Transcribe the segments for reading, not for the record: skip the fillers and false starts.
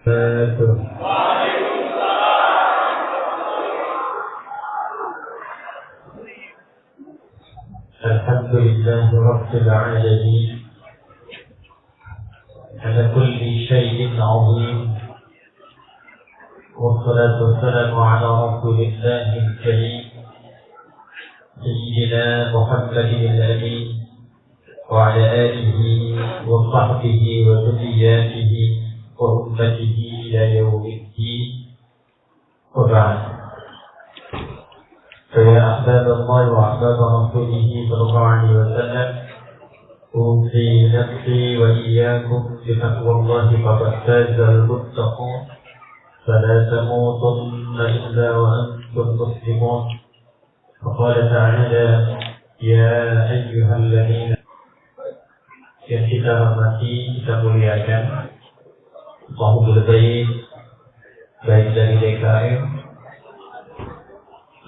Alhamdulillah Rabbil Alamin ala kulli syai'in 'azim wassalatu wassalamu ala Rasulillahil Karim Sayyidina Muhammadin al-Amin wa ala alihi wa sahbihi wa dhurriyyatihi wa ummatihi ila yaumiddin wa ba'd. فيا أحباب الله وأحباب رسوله صلى الله عليه وسلم أوصي نفسي وإياكم بتقوى الله فقد فاز المتقون فلا تموتن إلا وأنتم مسلمون. وقال تعالى يا أيها الذين yang kita hormati, kita muliakan Sahibul Bait, baik dari DKM,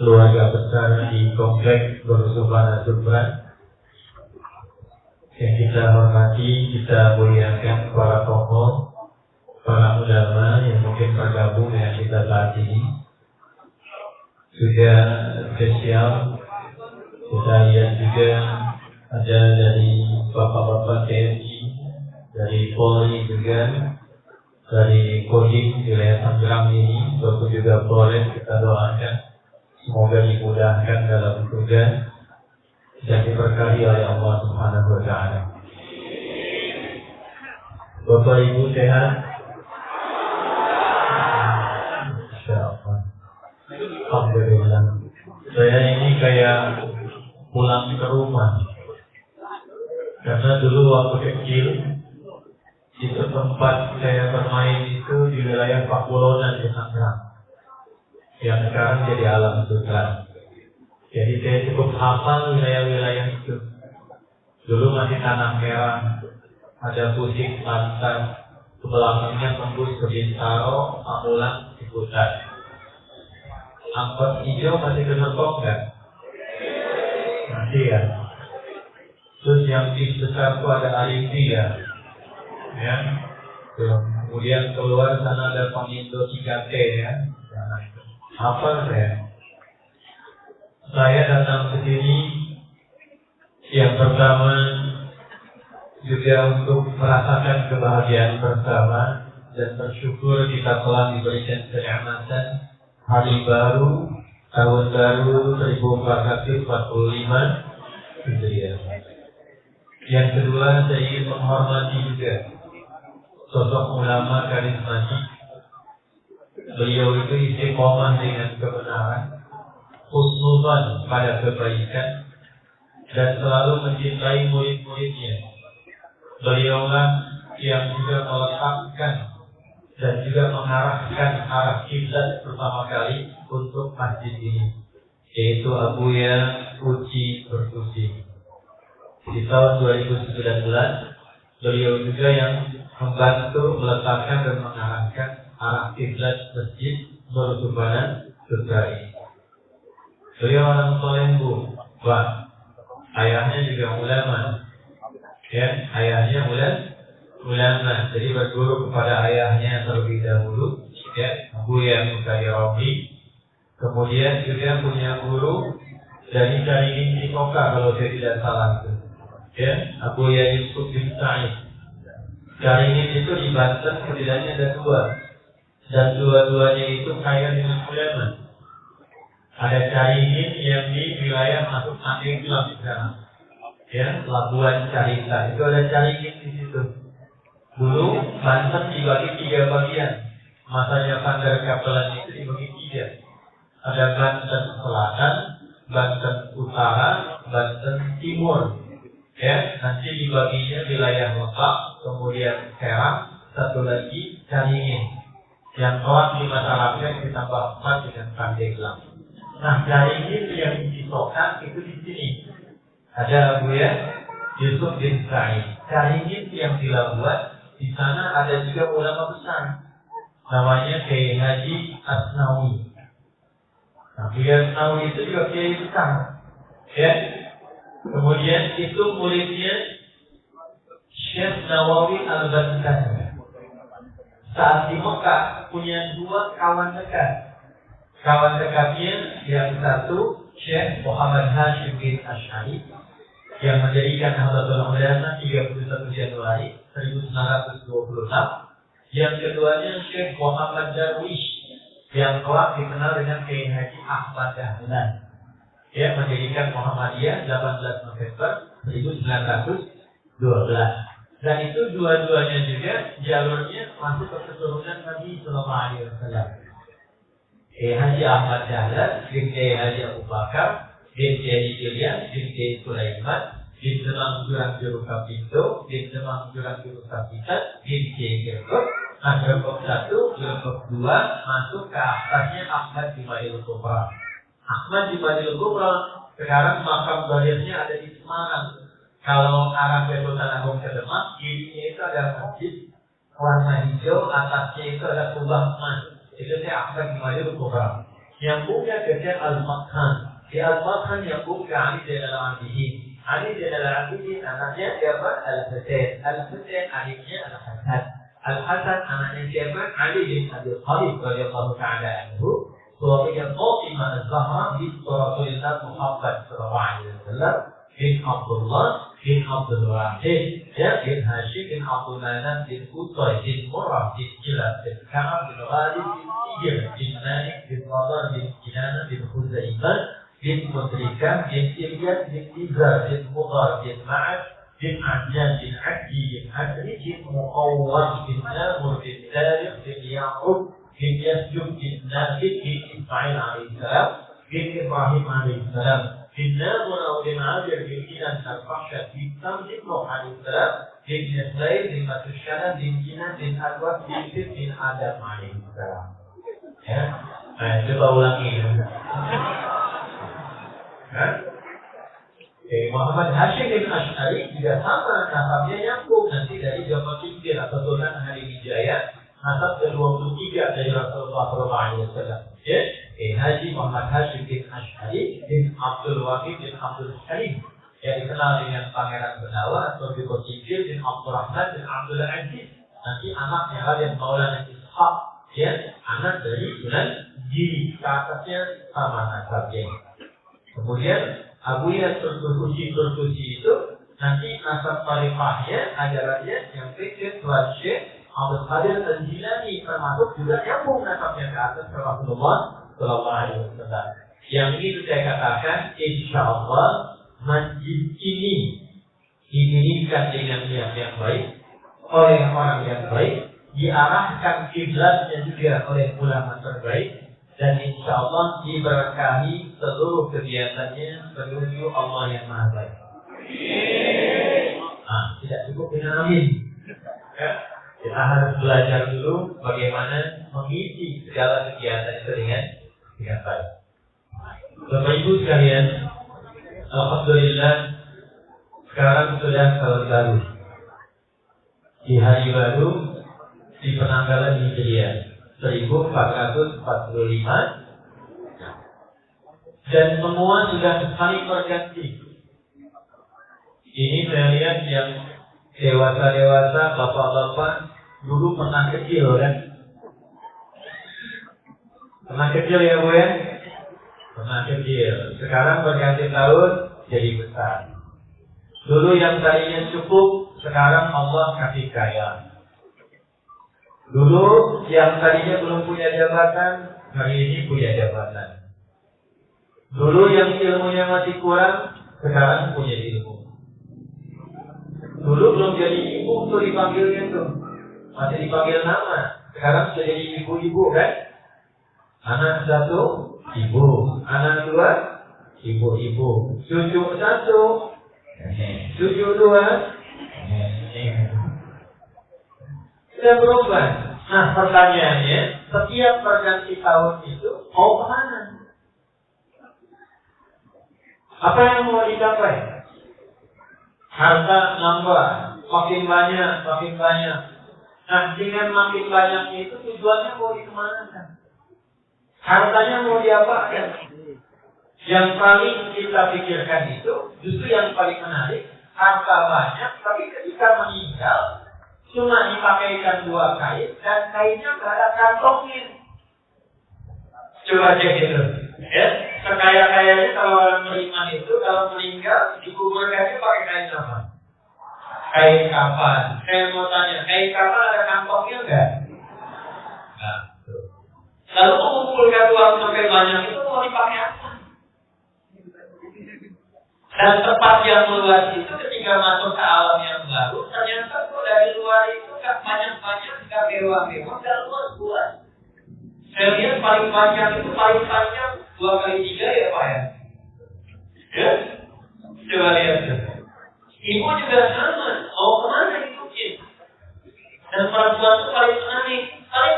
keluarga besar di kompleks Bersubhana Subran, yang kita hormati, kita muliakan para tokoh, para ulama yang mungkin bergabung dengan kita saat ini. Juga spesial kita lihat juga ada dari bapak-bapak TNI, dari Polri juga, dari Kodim wilayah Tangerang ini, bapak juga Polres, kita doakan semoga dimudahkan dalam tugas dan diberkahi oleh Allah Subhanahu wa Ta'ala. Bapak Ibu sehat? Insyaallah. Alhamdulillah. Saya ini kayak pulang ke rumah. Karena dulu waktu kecil itu tempat saya bermain itu di wilayah Pakulonan di Tangerang, yang sekarang jadi Alam Sutra. Jadi saya cukup hafal wilayah-wilayah itu. Dulu masih tanah merah, ada Pusik, Lantas, sebelahnya tembus ke Bintaro, Pamulang, Ciputat. Angkot hijau masih keserpong nggak? Masih ya. Terus yang bis besar itu ada Alifi ya. Kemudian keluar sana ada Pangindo 3T ya. Hafal saya. Saya datang ke sini yang pertama juga untuk merasakan kebahagiaan bersama dan bersyukur kita telah diberikan kenikmatan hari baru, tahun baru 1445 Hijriah. Yang kedua, saya ingin menghormati juga sosok ulama karismatik. Beliau itu istiqomah dengan kebenaran, husnudzan pada kebaikan, dan selalu mencintai murid-muridnya. Beliaulah yang juga meletakkan dan juga mengarahkan arah kiblat pertama kali untuk masjid ini, yaitu Abuya Uci Bertusi. Di tahun 2019, beliau juga yang membantu meletakkan dan mengarahkan arah kiblat masjid Bersubhana Subran. Beliau orang soleh Bu, ayahnya juga ulama, ya, ayahnya ulama. Jadi berguru kepada ayahnya terlebih dahulu, ya, Buya Mukayyarobi. Kemudian juga punya guru dari Caringin Cikoka kalau saya tidak salah itu. Ya, Abu Yusuf bin Sa'id. Caringin itu di Banten setidaknya ada dua, dan dua-duanya itu kaya dengan ulama. Ada Caringin yang di wilayah masuk Pandeglang sekarang, ya, Labuan Carita itu ada Caringin di situ. Dulu Banten dibagi 3 bagian. Masanya Pandar Kapelan itu dibagi 3. Ada Banten Selatan, Banten Utara, Banten Timur. Ya, nanti dibaginya wilayah Mekah, kemudian Serang, satu lagi Caringin. Yang kelak di masyarakat ditambah 4 dengan Pandeglang. Nah, Caringin yang disokkan itu di sini. Ada Abu Yusuf bin Sa'id. Caringin yang di Labuan, di sana ada juga ulama besar. Namanya Kiai Haji Asnawi. Nah, Kiai Asnawi itu juga kiai besar. Ya. Kemudian itu muridnya Syekh Nawawi Al-Bantani. saat di Mekah punya dua kawan dekat. Kawan dekatnya yang satu Syekh Muhammad Hashim bin Asy'ari yang mendirikan Nahdlatul Ulama 31 Januari 1926. Yang keduanya Syekh Muhammad Darwish yang kelak dikenal dengan Kiai Haji Ahmad Dahlan. Dia mendirikan Muhammadiyah 18 November 1912. Dan itu dua-duanya juga jalurnya masuk ke keturunan Nabi Sallallahu Alaihi Wasallam. Kiai Haji Ahmad Dahlan bin Kiai Haji Abu Bakar bin Kiai Ilyas bin Kiai Sulaiman bin Demang Jurang Juru Kapindo bin Demang Jurang Juru Kapitan bin Kiai Gergot. Gerbong 1, gerbong 2 masuk ke atasnya Ahmad Jumadil Kubra. Ahmad Jumadil Kubra sekarang makam beliaunya ada di Semarang. Kalau arah Baitul Agung ke Demak, kirinya itu ada masjid warna hijau, atasnya itu ada kubah emas. Itu Ahmad Jumadil Kubra. Yang punya kerja Al-Makhan. Di Al-Makhan yang punya Ali Zainal Abidin. Ali Zainal Abidin anaknya siapa? Al-Husain. Al-Husain adiknya Al-Hasan. Al-Hasan anaknya siapa? Ali bin Abi Thalib radhiyallahu ta'ala anhu. Suaminya Fatimah Az-Zahra bin Rasulullah Muhammad sallallahu alaihi wasallam bin Abdullah bin Abdul Wahid bin Hashim bin Abdul Manaf bin Qutay bin Murrah bin Kilab bin Ka'ab bin Ghalib bin Ijir bin Malik bin Qadar bin Kinana bin Khuzaimah bin Mudrikah bin Ilyas bin Izar bin Mudar bin Ma'ad bin Adnan bin Abdi bin Adri bin Muqawwad bin Namur bin Tariq bin Ya'qub bin Yasjub bin Nafid bin Ismail alaihissalam bin Ibrahim alaihissalam bin Namur bin Abir bin Kinan al-Fahsyad bin Samjid Nuh alaihissalam bin Yaslail bin Matushana bin Kinan bin Adwad bin Sid bin Adam alaihissalam. Ya, nah coba ulangi. Muhammad Hashim bin Asy'ari juga sama, nasabnya nyambung nanti dari Jabal Tinggi atau Sultan Hari Wijaya, nasab ke-23 dari Rasulullah SAW. Ya, Haji Muhammad Hashim bin Asy'ari bin Abdul Wahid bin Abdul Halim, yang dikenal dengan Pangeran Benawa atau Biko Cicil bin Abdurrahman bin Abdul Aziz. Nanti anaknya Raden Maulana Ishaq, ya, anak dari Sunan Giri, ke atasnya sama nasabnya. Kemudian Abu Yas Turtusi itu nanti nasab tarifahnya ajarannya yang fikir Tuan Syekh Abdul Qadir Al-Jilani, termasuk juga nyambung nasabnya ke atas Rasulullah Sallallahu Alaihi Wasallam. Yang ini saya katakan, insya Allah masjid ini didirikan dengan niat yang baik oleh orang yang baik, diarahkan kiblatnya juga oleh ulama terbaik. Dan insya Allah diberkahi seluruh kegiatannya menuju Allah yang Maha Baik. Tidak cukup dengan amin. Ya, kita harus belajar dulu bagaimana mengisi segala kegiatan itu dengan baik. Bapak Ibu sekalian, alhamdulillah sekarang sudah tahun baru. Di hari baru di penanggalan Hijriah 1445 dan semua sudah saling berganti. Ini saya lihat yang dewasa-dewasa, bapak-bapak dulu pernah kecil kan? Pernah kecil ya Bu ya? Pernah kecil. Sekarang berganti tahun jadi besar. Dulu yang tadinya cukup, sekarang Allah kasih kaya. Dulu yang tadinya belum punya jabatan, hari ini punya jabatan. Dulu yang ilmunya masih kurang, sekarang punya ilmu. Dulu belum jadi ibu tuh dipanggilnya tuh, masih dipanggil nama. Sekarang sudah jadi ibu-ibu kan? Anak satu, ibu. Anak dua, ibu-ibu. Cucu satu, cucu dua, sudah berubah. Nah pertanyaannya, setiap perganti tahun itu mau kemana? Apa yang mau dicapai? Harta nambah, makin banyak, makin banyak. Nah dengan makin banyaknya itu tujuannya mau dikemanakan? Hartanya mau diapakan? Yang paling kita pikirkan itu justru yang paling menarik, harta banyak, tapi ketika meninggal cuma dipakaikan 2 kain dan kainnya nggak ada kantongnya. Coba cek itu, ya. Sekaya-kayanya kalau orang beriman itu kalau meninggal dikuburkannya pakai kain apa? Kain kafan. Saya mau tanya, kain kafan ada kantongnya nggak? Nggak. Lalu mengumpulkan uang sampai banyak itu mau dipakai apa? Dan tempat yang luas itu ketika masuk ke alam yang baru, ternyata kok dari luar itu gak banyak-banyak, gak mewah-mewah, gak luas-luas. Saya lihat paling panjang 2 kali 3 ya Pak ya. Ya? Coba lihat. Ibu juga sama, mau kemana hidupnya? Dan perempuan itu paling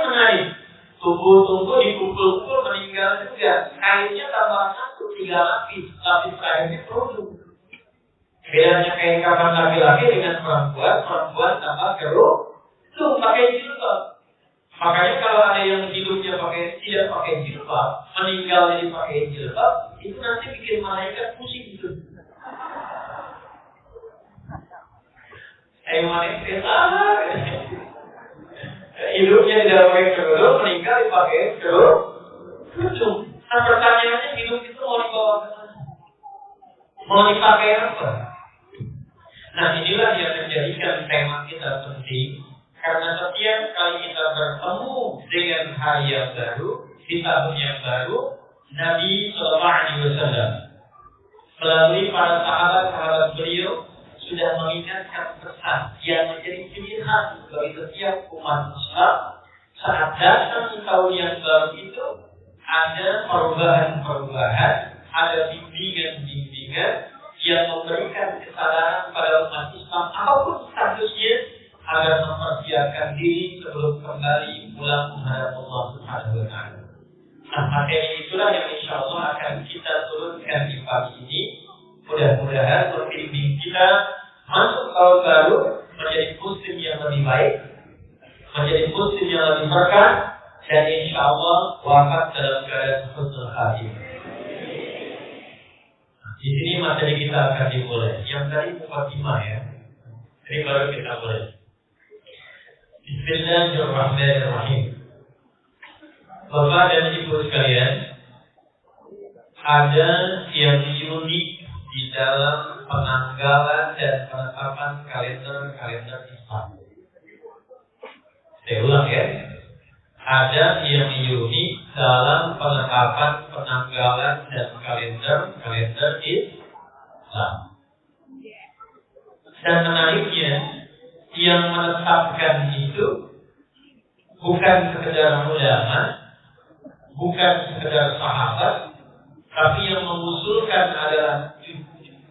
menarik. Tunggu dipukul-pukul meninggal juga. Kainnya tambah 1, 3 lapis kainnya kerudung. Bedanya kain kafan laki-laki dengan perempuan tambah kerudung pakai jilbab. Makanya kalau ada yang hidupnya tidak pakai jilbab, meninggal jadi pakai jilbab, itu nanti bikin malaikat pusing itu. Malaikat hidupnya tidak pakai kerudung, meninggal dipakai kerudung. Nah pertanyaannya hidup itu mau dibawa ke mana? Mau dipakai apa? Nah inilah yang menjadikan tema kita penting. Karena setiap kali kita bertemu dengan hari yang baru, di tahun yang baru, Nabi SAW melalui para sahabat-sahabat beliau sudah mengingatkan pesan yang menjadi pilihan bagi setiap umat Islam. Saat datang tahun yang baru itu ada perubahan-perubahan, ada bimbingan-bimbingan yang memberikan kesadaran pada umat Islam apapun statusnya agar mempersiapkan diri sebelum kembali pulang menghadap Allah Subhanahu wa Ta'ala. Nah, materi itulah yang insya Allah akan kita turunkan di pagi ini. Mudah-mudahan membimbing kita masuk tahun baru menjadi muslim yang lebih baik, menjadi muslim yang lebih berkah, dan insya Allah wafat dalam keadaan husnul khatimah. Di sini materi kita akan dimulai. Yang tadi mukadimah ya. Ini baru kita mulai. Bismillahirrahmanirrahim. Bapak dan Ibu sekalian, ada yang unik di dalam penanggalan dan penetapan kalender Islam. Saya ulang ya. Ada yang unik dalam penetapan penanggalan dan kalender Islam. Dan menariknya, yang menetapkan itu bukan sekedar ulama, bukan sekedar sahabat, tapi yang mengusulkan adalah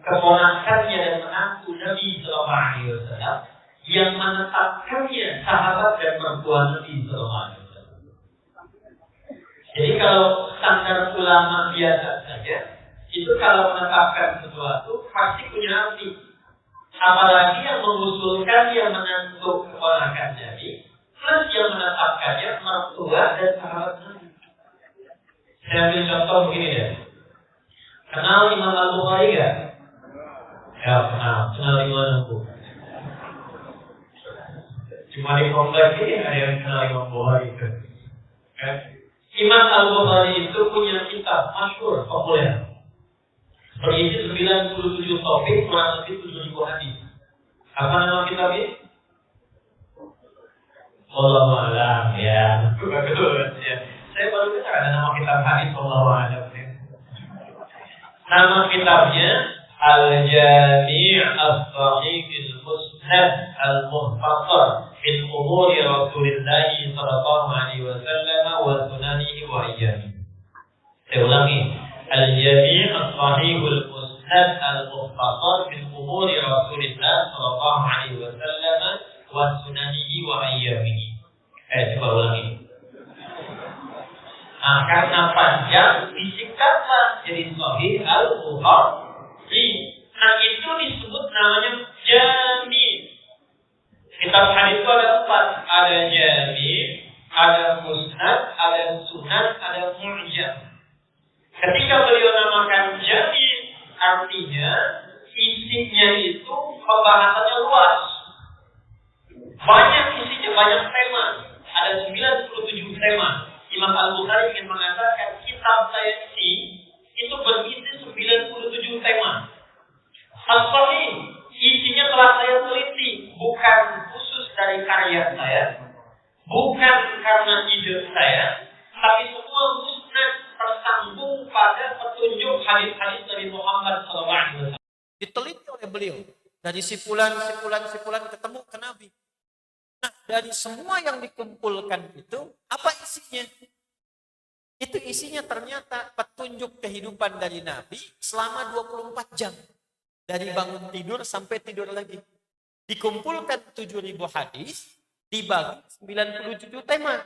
keponakannya dan menantu Nabi SAW, yang menetapkannya sahabat dan perempuan Nabi SAW. Jadi kalau standar ulama biasa saja, itu kalau menetapkan sesuatu pasti punya arti. Apalagi yang mengusulkan yang menantu keponakan Nabi, plus yang menetapkannya mertua dan sahabat Nabi. Saya ambil contoh begini deh. Kenal Imam Al-Bukhari gak? Ya kenal di mana Bu? Cuma di kompleks ini ada yang kenal Imam Bukhari itu. Imam Al-Bukhari itu punya kitab masyhur, populer, berisi 97 topik, kurang lebih 7.000 hadis. Apa nama kitabnya? Wallahu a'lam ya. Bagus ya. Saya baru dengar ada nama kitab hadis wallahu a'lam. Nama kitabnya Al-Jami' As-Sahih Al-Musnad Al-Mukhtasar min Umuri Rasulillah sallallahu alaihi wasallam wa sunanihi wa ayyamihi. Saya ulangi. Al-Jami' As-Sahih Al-Musnad Al-Mukhtasar min Umuri Rasulillah sallallahu alaihi wasallam wa sunanihi wa ayyamihi. Coba ulangi. Karena panjang disingkatlah jadi Sahih Al-Bukhari. Nah itu disebut namanya Jami'. Kitab hadis itu ada 4, ada Jami', ada Musnad, ada Sunan, ada Mu'jam. Ketika beliau namakan Jami', artinya isinya itu pembahasannya luas. Banyak isinya, banyak tema. Ada 97 tema. Imam Al-Bukhari ingin mengatakan kitab saya ini itu berisi 97 tema. Al-Sahih isinya telah saya teliti, bukan khusus dari karya saya, bukan karena ide saya, tapi semua musnad tersambung pada petunjuk hadis-hadis dari Muhammad SAW. Diteliti oleh beliau dari sipulan ketemu ke Nabi. Nah, dari semua yang dikumpulkan itu, apa isinya? Itu isinya ternyata petunjuk kehidupan dari Nabi selama 24 jam. Dari bangun tidur sampai tidur lagi. Dikumpulkan 7.000 hadis, dibagi 97 tema.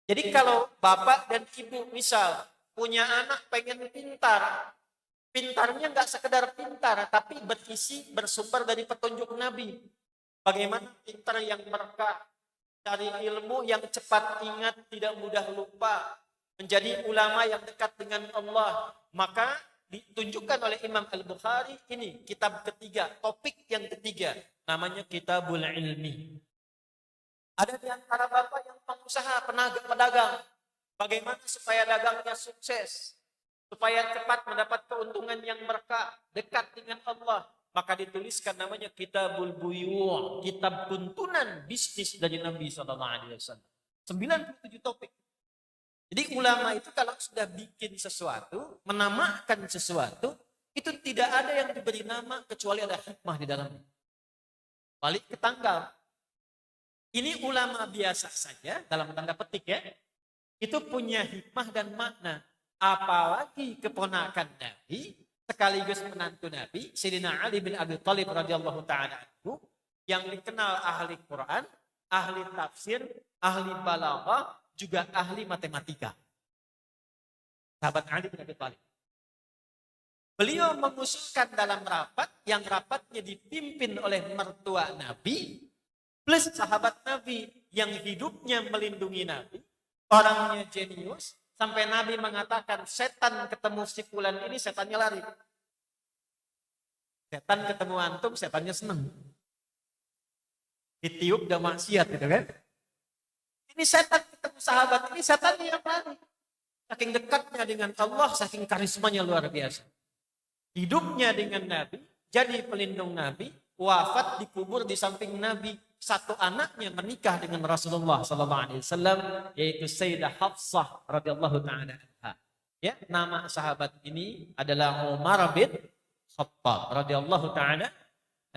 Jadi kalau bapak dan ibu misal punya anak pengen pintar, pintarnya nggak sekedar pintar, tapi bersumber dari petunjuk Nabi. Bagaimana pintar yang berkah, cari ilmu yang cepat ingat, tidak mudah lupa, menjadi ulama yang dekat dengan Allah. Maka ditunjukkan oleh Imam Al-Bukhari ini kitab ketiga, topik yang ketiga, namanya Kitabul Ilmi. Ada di antara bapak yang pengusaha, pedagang, bagaimana supaya dagangnya sukses, supaya cepat mendapat keuntungan yang berkah, dekat dengan Allah. Maka dituliskan namanya Kitabul Buyu', kitab tuntunan bisnis dari Nabi SAW. 97 topik. Jadi ulama itu kalau sudah bikin sesuatu, menamakan sesuatu, itu tidak ada yang diberi nama kecuali ada hikmah di dalamnya. Balik ke tanggal. Ini ulama biasa saja, dalam tanda petik ya, itu punya hikmah dan makna. Apalagi keponakan Nabi, sekaligus menantu Nabi, Sayyidina Ali bin Abi Thalib radhiyallahu ta'ala anhu, yang dikenal ahli Quran, ahli tafsir, ahli balaghah, juga ahli matematika. Sahabat Ali bin Abi Thalib. Beliau mengusulkan dalam rapat, yang rapatnya dipimpin oleh mertua Nabi, plus sahabat Nabi yang hidupnya melindungi Nabi, orangnya jenius, sampai Nabi mengatakan, setan ketemu si fulan ini, setannya lari. Setan ketemu antum, setannya senang. Ditiup dan maksiat gitu kan. Ini setan ketemu sahabat ini, setannya yang lari. Saking dekatnya dengan Allah, saking karismanya luar biasa. Hidupnya dengan Nabi, jadi pelindung Nabi, wafat dikubur di samping Nabi. Satu anaknya menikah dengan Rasulullah SAW, yaitu Sayyidah Hafsah radhiyallahu ta'ala anha. Ya, nama sahabat ini adalah Umar bin Khattab radhiyallahu ta'ala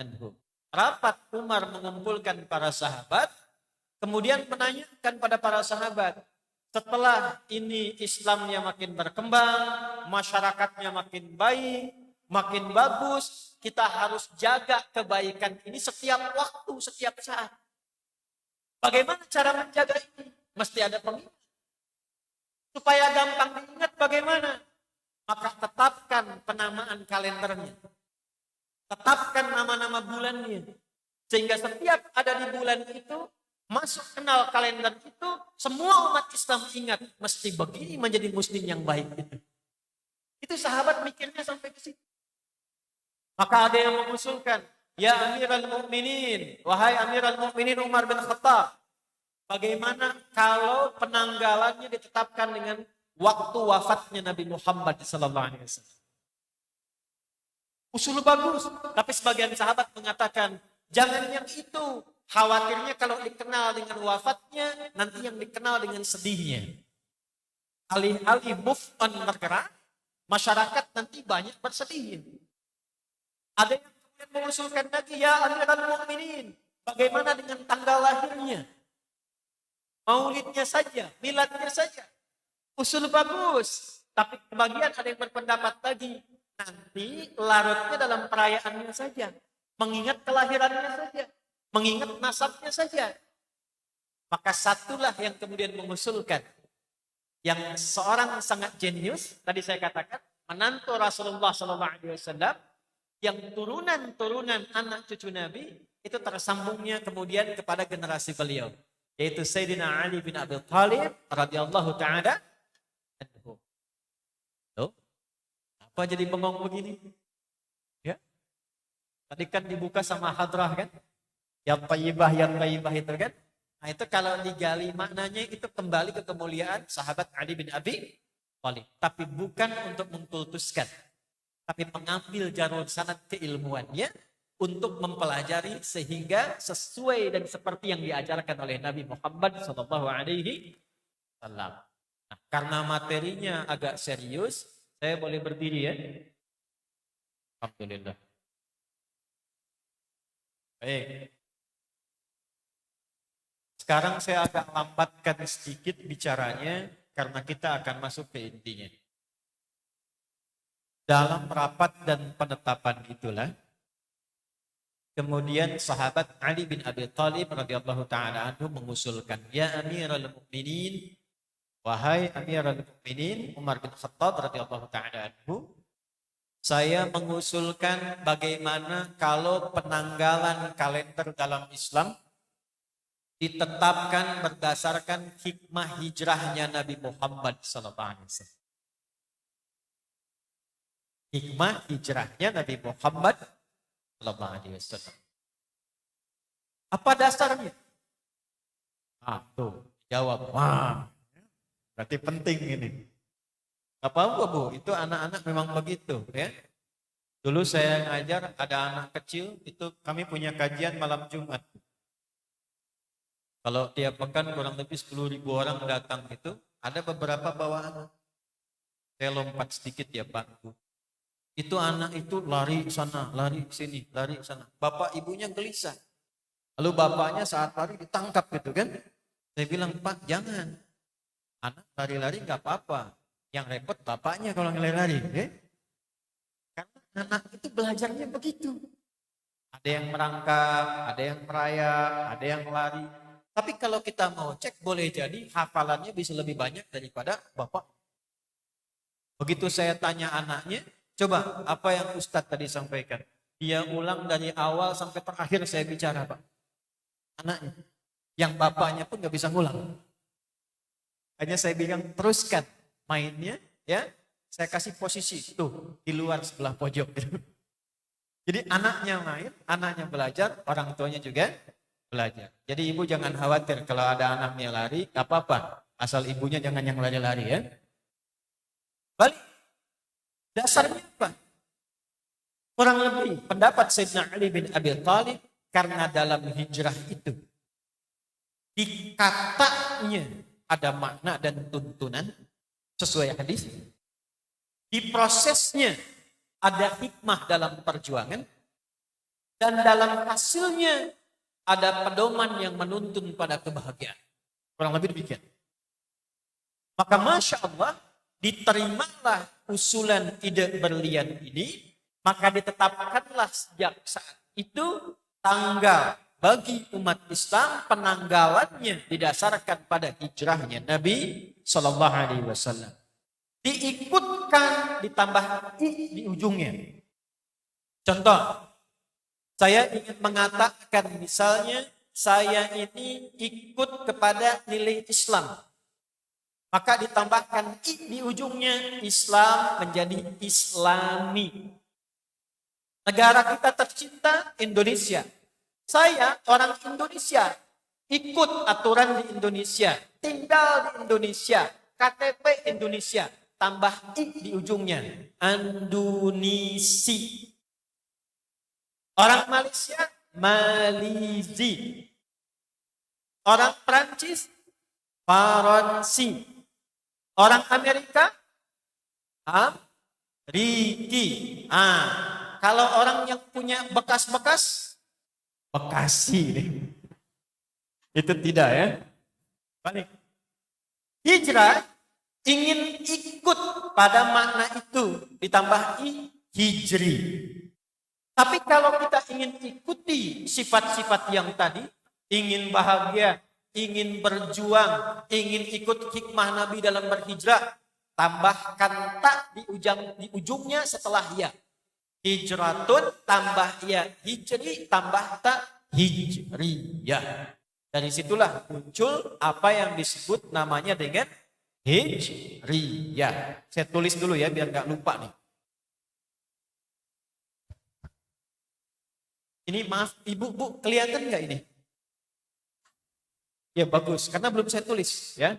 anhu. Rapat Umar mengumpulkan para sahabat, kemudian menanyakan pada para sahabat, setelah ini Islamnya makin berkembang, masyarakatnya makin baik, makin bagus, kita harus jaga kebaikan ini setiap waktu, setiap saat. Bagaimana cara menjaga ini? Mesti ada pengingat. Supaya gampang diingat bagaimana? Maka tetapkan penamaan kalendernya. Tetapkan nama-nama bulannya. Sehingga setiap ada di bulan itu, masuk kenal kalender itu, semua umat Islam ingat, mesti begini menjadi muslim yang baik itu. Itu sahabat mikirnya sampai ke situ. Maka ada yang mengusulkan, ya Amirul Mukminin, wahai Amirul Mukminin Umar bin Khattab, bagaimana kalau penanggalannya ditetapkan dengan waktu wafatnya Nabi Muhammad SAW? Usul bagus, tapi sebagian sahabat mengatakan, jangan yang itu. Khawatirnya kalau dikenal dengan wafatnya, nanti yang dikenal dengan sedihnya. Alih-alih move on bergerak, masyarakat nanti banyak bersedih. Ada yang kemudian mengusulkan lagi, ya Amirul Mukminin, bagaimana dengan tanggal lahirnya? Maulidnya saja, miladnya saja. Usul bagus, tapi kebagian ada yang berpendapat lagi, nanti larutnya dalam perayaannya saja, mengingat kelahirannya saja, mengingat nasabnya saja. Maka satulah yang kemudian mengusulkan, yang seorang sangat jenius, tadi saya katakan, menantu Rasulullah SAW, yang turunan-turunan anak cucu Nabi, itu tersambungnya kemudian kepada generasi beliau, yaitu Sayyidina Ali bin Abi Thalib radhiyallahu ta'ala anhu. Tuh, apa jadi bengong begini? Ya, tadi kan dibuka sama hadrah kan? Ya thayyibah itu kan. Nah itu kalau digali maknanya itu kembali ke kemuliaan sahabat Ali bin Abi Thalib. Tapi bukan untuk mengkultuskan. Tapi mengambil jalur sanad keilmuannya untuk mempelajari sehingga sesuai dan seperti yang diajarkan oleh Nabi Muhammad SAW. Nah, karena materinya agak serius, saya boleh berdiri ya. Alhamdulillah. Baik. Sekarang saya agak lambatkan sedikit bicaranya karena kita akan masuk ke intinya. Dalam rapat dan penetapan itulah, kemudian sahabat Ali bin Abi Thalib radhiyallahu taala anhu mengusulkan, ya Amirul Mukminin, wahai Amirul Mukminin Umar bin Khattab radhiyallahu taala anhu, saya mengusulkan bagaimana kalau penanggalan kalender dalam Islam ditetapkan berdasarkan hikmah hijrahnya Nabi Muhammad SAW. Hikmah hijrahnya Nabi Muhammad SAW. Apa dasarnya? Tuh, jawab. Wah, berarti penting ini. Gak apa-apa Bu, itu anak-anak memang begitu ya. Dulu saya ngajar, ada anak kecil, itu kami punya kajian malam Jumat. Kalau tiap pekan kurang lebih 10.000 orang datang itu, ada beberapa bawaan. Saya lompat sedikit ya Pak Bu. Itu anak itu lari sana, lari sini, lari sana. Bapak ibunya gelisah. Lalu bapaknya saat lari ditangkap gitu kan. Saya bilang, Pak jangan. Anak lari-lari gak apa-apa. Yang repot bapaknya kalau ngelari-lari. Karena anak itu belajarnya begitu. Ada yang merangkap, ada yang merayap, ada yang lari. Tapi kalau kita mau cek, boleh jadi hafalannya bisa lebih banyak daripada bapak. Begitu saya tanya anaknya, coba apa yang Ustadz tadi sampaikan. Dia ulang dari awal sampai terakhir saya bicara Pak. Anaknya. Yang bapaknya pun gak bisa ngulang. Hanya saya bilang teruskan mainnya ya. Saya kasih posisi tuh di luar sebelah pojok. Jadi anaknya main, anaknya belajar, orang tuanya juga belajar. Jadi ibu jangan khawatir kalau ada anaknya lari, gak apa-apa. Asal ibunya jangan yang lari-lari ya. Balik. Dasarnya apa? Kurang lebih pendapat Sayyidina Ali bin Abi Thalib karena dalam hijrah itu di katanya ada makna dan tuntunan sesuai hadis. Di prosesnya ada hikmah dalam perjuangan dan dalam hasilnya ada pedoman yang menuntun pada kebahagiaan. Kurang lebih demikian. Maka Masya Allah, diterimalah usulan ide berlian ini, maka ditetapkanlah sejak saat itu tanggal bagi umat Islam penanggalannya didasarkan pada hijrahnya Nabi Shallallahu Alaihi Wasallam. Diikutkan ditambah i di ujungnya. Contoh, saya ingin mengatakan misalnya saya ini ikut kepada nilai Islam. Maka ditambahkan i di ujungnya, Islam menjadi Islami. Negara kita tercinta Indonesia. Saya orang Indonesia, ikut aturan di Indonesia, tinggal di Indonesia, KTP Indonesia, tambah i di ujungnya, Andunisi. Orang Malaysia, Malizi. Orang Prancis, Faransi. Orang Amerika, Riki. Kalau orang yang punya bekas-bekas, Bekasi. Itu tidak ya. Balik. Hijrah ingin ikut pada makna itu, ditambah hijri. Tapi kalau kita ingin ikuti sifat-sifat yang tadi, ingin bahagia, ingin berjuang, ingin ikut hikmah Nabi dalam berhijrah, tambahkan tak di ujungnya setelah ya. Hijratun tambah ya hijri tambah tak hijriyah. Dari situlah muncul apa yang disebut namanya dengan hijriyah. Saya tulis dulu ya biar nggak lupa nih. Ini maaf, Ibu, Bu, kelihatan nggak ini? Ya bagus, karena belum saya tulis ya.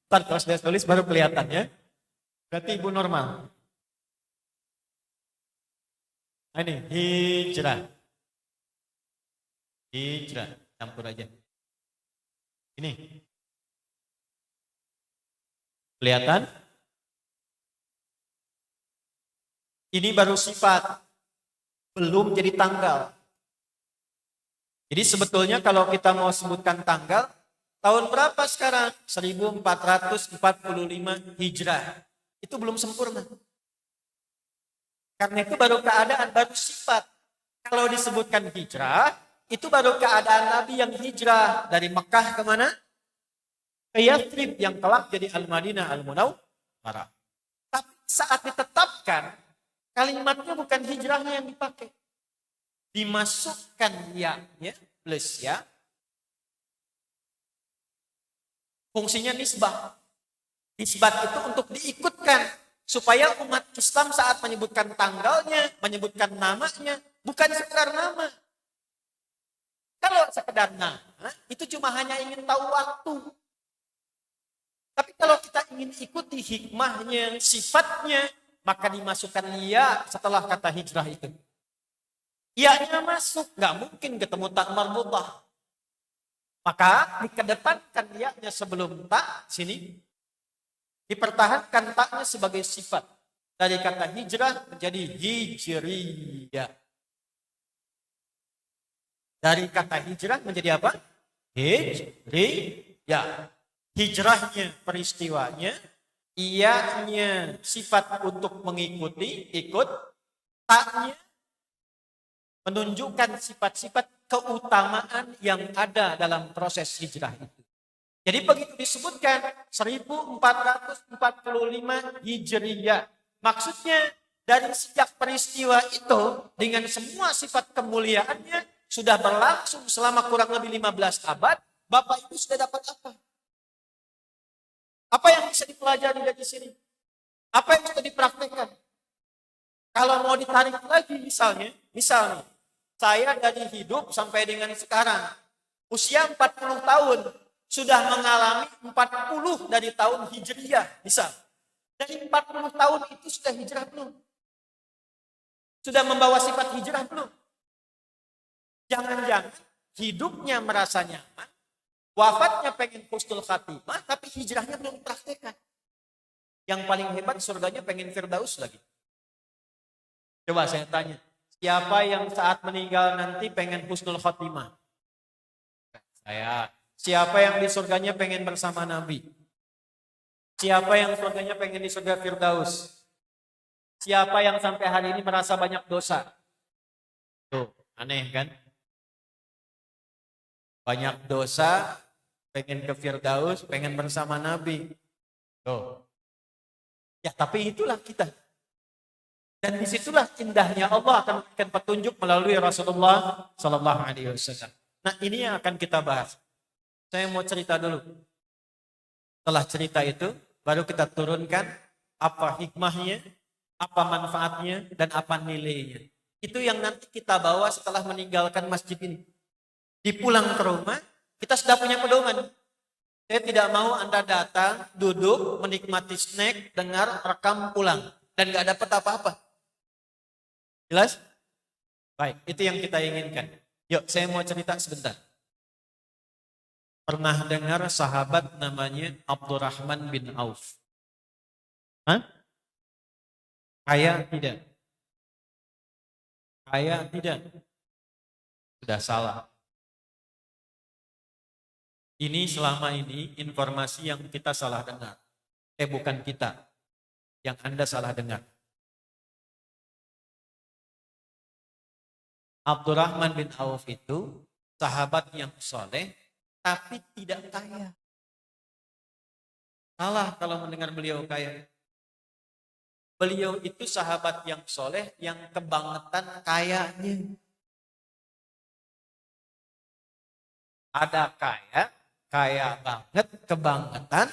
Ntar kalau saya tulis baru kelihatan ya. Berarti Ibu normal. Nah, ini hijrah. Hijrah, campur aja. Ini. Kelihatan? Ini baru sifat. Belum jadi tanggal. Jadi sebetulnya kalau kita mau sebutkan tanggal, tahun berapa sekarang? 1445 Hijrah. Itu belum sempurna. Karena itu baru keadaan, baru sifat. Kalau disebutkan hijrah, itu baru keadaan Nabi yang hijrah dari Mekah kemana? Ke Yathrib yang kelak jadi Al-Madinah Al-Munawwarah. Tapi saat ditetapkan, kalimatnya bukan hijrahnya yang dipakai. Dimasukkan ya-nya plus ya. Fungsinya nisbah. Nisbah itu untuk diikutkan. Supaya umat Islam saat menyebutkan tanggalnya, menyebutkan namanya, bukan sekedar nama. Kalau sekedar nama, itu cuma hanya ingin tahu waktu. Tapi kalau kita ingin ikuti hikmahnya, sifatnya, maka dimasukkan ya setelah kata hijrah itu. Iya-nya masuk, nggak mungkin ketemu tak marbutah. Maka dikedepankan ya-nya sebelum tak, sini. Dipertahankan taknya sebagai sifat. Dari kata hijrah menjadi hijriyah. Dari kata hijrah menjadi apa? Hijriyah. Hijrahnya peristiwanya, iyanya sifat untuk mengikuti, ikut, taknya menunjukkan sifat-sifat keutamaan yang ada dalam proses hijrah itu. Jadi begitu disebutkan 1445 Hijriyah. Maksudnya dari sejak peristiwa itu dengan semua sifat kemuliaannya sudah berlangsung selama kurang lebih 15 abad. Bapak Ibu sudah dapat apa? Apa yang bisa dipelajari dari sini? Apa yang bisa dipraktekkan? Kalau mau ditarik lagi misalnya, saya dari hidup sampai dengan sekarang, usia 40 tahun, sudah mengalami 40 dari tahun Hijriyah, misal. Dari 40 tahun itu sudah hijrah belum? Sudah membawa sifat hijrah belum? Jangan-jangan hidupnya merasa nyaman, wafatnya pengen husnul khatimah, tapi hijrahnya belum praktekkan. Yang paling hebat surganya pengen Firdaus lagi. Coba saya tanya, siapa yang saat meninggal nanti pengen husnul khatimah? Saya. Siapa yang di surganya pengen bersama Nabi? Siapa yang surganya pengen di surga Firdaus? Siapa yang sampai hari ini merasa banyak dosa? Tuh, aneh kan? Banyak dosa, pengen ke Firdaus, pengen bersama Nabi. Tuh. Ya, tapi itulah kita. Dan disitulah indahnya Allah akan memberikan petunjuk melalui Rasulullah Sallallahu Alaihi Wasallam. Nah, ini yang akan kita bahas. Saya mau cerita dulu. Setelah cerita itu, baru kita turunkan apa hikmahnya, apa manfaatnya, dan apa nilainya. Itu yang nanti kita bawa setelah meninggalkan masjid ini. Dipulang ke rumah, kita sudah punya pedoman. Saya tidak mau Anda datang, duduk, menikmati snack, dengar, rekam, pulang. Dan gak dapat apa-apa. Jelas? Baik, itu yang kita inginkan. Yuk, saya mau cerita sebentar. Pernah dengar sahabat namanya Abdurrahman bin Auf? Hah? Kaya tidak? Kaya tidak? Sudah salah. Ini selama ini informasi yang kita salah dengar. Bukan kita. Yang Anda salah dengar. Abdurrahman bin Auf itu sahabat yang soleh, tapi tidak kaya. Salah kalau mendengar beliau kaya. Beliau itu sahabat yang soleh, yang kebangetan kayanya. Ada kaya banget, kebangetan.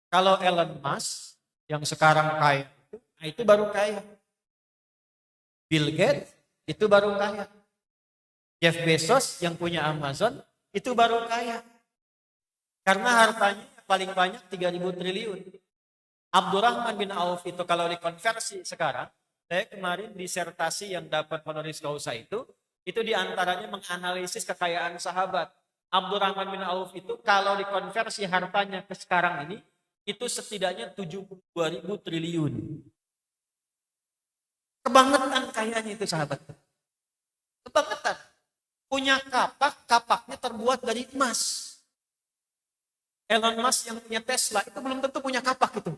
Kalau Elon Musk, yang sekarang kaya, itu baru kaya. Bill Gates, itu baru kaya. Jeff Bezos yang punya Amazon, itu baru kaya. Karena hartanya paling banyak 3.000 triliun. Abdurrahman bin Auf itu kalau dikonversi sekarang, saya kemarin disertasi yang dapat honoris causa itu diantaranya menganalisis kekayaan sahabat. Abdurrahman bin Auf itu kalau dikonversi hartanya ke sekarang ini, itu setidaknya 72.000 triliun. Kebangetan kayanya itu sahabat. Kebangetan. Punya kapak, kapaknya terbuat dari emas. Elon Musk yang punya Tesla itu belum tentu punya kapak itu.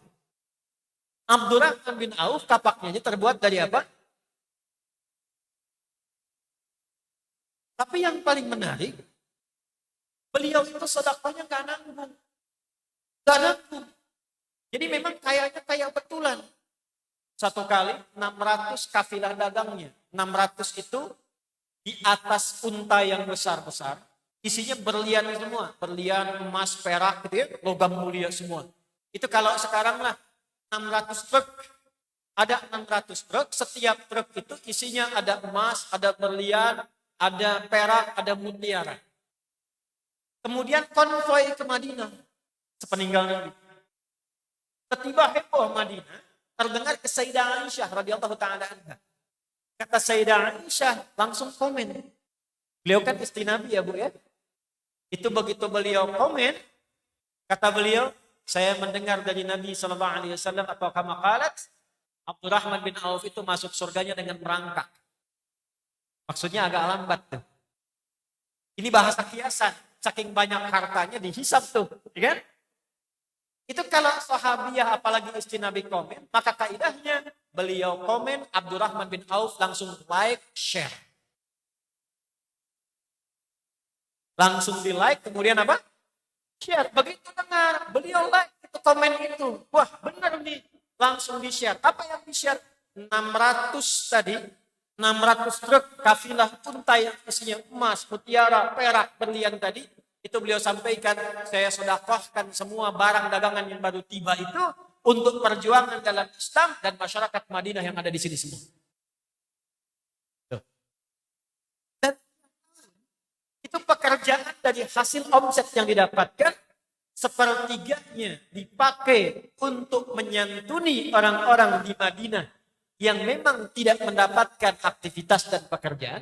Abdurrahman bin Auf kapaknya terbuat dari apa? Tapi yang paling menarik, beliau itu sedekahnya gak nanggung. Gak nanggung. Jadi memang kayaknya kaya betulan. Satu kali 600 kafilah dagangnya. 600 itu di atas unta yang besar-besar. Isinya berlian semua. Berlian, emas, perak gitu ya. Logam mulia semua. Itu kalau sekarang lah 600 truk. Ada 600 truk. Setiap truk itu isinya ada emas, ada berlian, ada perak, ada mutiara. Kemudian konvoi ke Madinah. Sepeninggal Nabi. Ketiba heboh Madinah. Terdengar ke Sayyidah Aisyah radhiyallahu ta'ala anha. Kata Sayyidah Aisyah langsung komen. Beliau kan istri Nabi ya Bu ya. Itu begitu beliau komen, kata beliau, saya mendengar dari Nabi SAW atau kama qalat, Abdurrahman bin Auf itu masuk surganya dengan merangkak. Maksudnya agak lambat tuh. Ini bahasa kiasan, saking banyak hartanya dihisap tuh, ya kan? Itu kalau sahabiyah apalagi istri Nabi komen, maka kaidahnya beliau komen, Abdurrahman bin Auf langsung like, share. Langsung di like, kemudian apa? Share. Begitu dengar, beliau like itu komen itu. Wah benar nih, langsung di share. Apa yang di share? 600 tadi, 600 truk kafilah unta yang isinya emas, mutiara, perak, berlian tadi. Itu beliau sampaikan, saya sedekahkan semua barang dagangan yang baru tiba itu untuk perjuangan dalam Islam dan masyarakat Madinah yang ada di sini semua. Dan itu pekerjaan dari hasil omset yang didapatkan, sepertiganya dipakai untuk menyantuni orang-orang di Madinah yang memang tidak mendapatkan aktivitas dan pekerjaan.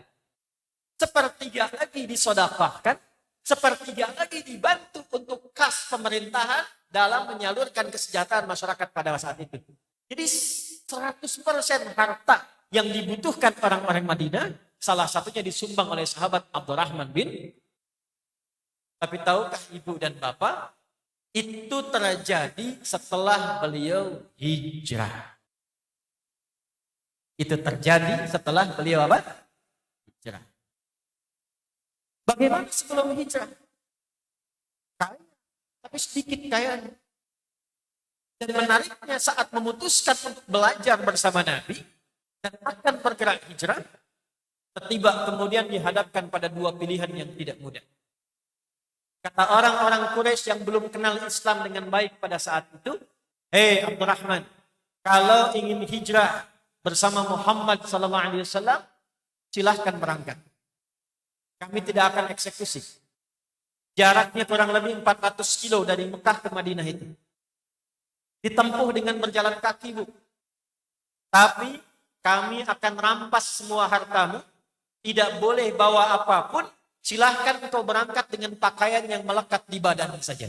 Sepertiga lagi disedekahkan. Sepertiga lagi dibantu untuk kas pemerintahan dalam menyalurkan kesejahteraan masyarakat pada saat itu. Jadi 100% harta yang dibutuhkan orang-orang Madinah, salah satunya disumbang oleh sahabat Abdurrahman bin. Tapi tahukah ibu dan bapak, itu terjadi setelah beliau hijrah. Itu terjadi setelah beliau apa? Hijrah. Bagaimana sebelum hijrah? Kaya, tapi sedikit kayanya. Dan menariknya saat memutuskan untuk belajar bersama Nabi dan akan bergerak hijrah, tiba kemudian dihadapkan pada dua pilihan yang tidak mudah. Kata orang-orang Quraisy yang belum kenal Islam dengan baik pada saat itu, hei Abdurrahman, kalau ingin hijrah bersama Muhammad SAW, silahkan berangkat. Kami tidak akan eksekusi. Jaraknya kurang lebih 400 kilo dari Mekah ke Madinah itu. Ditempuh dengan berjalan kaki, Bu. Tapi kami akan rampas semua hartamu. Tidak boleh bawa apapun. Silahkan engkau berangkat dengan pakaian yang melekat di badan saja.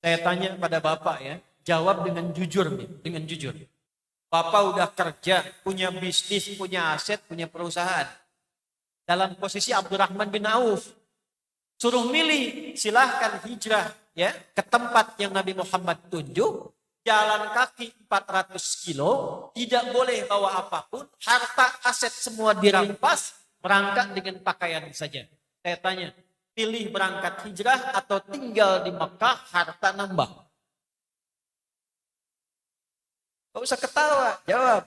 Saya tanya pada Bapak ya. Jawab dengan jujur. Dengan jujur. Bapak udah kerja, punya bisnis, punya aset, punya perusahaan. Dalam posisi Abdurrahman bin Auf. Suruh milih, silahkan hijrah ya ke tempat yang Nabi Muhammad tunjuk. Jalan kaki 400 kilo, tidak boleh bawa apapun. Harta aset semua dirampas, berangkat dengan pakaian saja. Saya tanya, pilih berangkat hijrah atau tinggal di Mekah, harta nambah? Gak usah ketawa, jawab.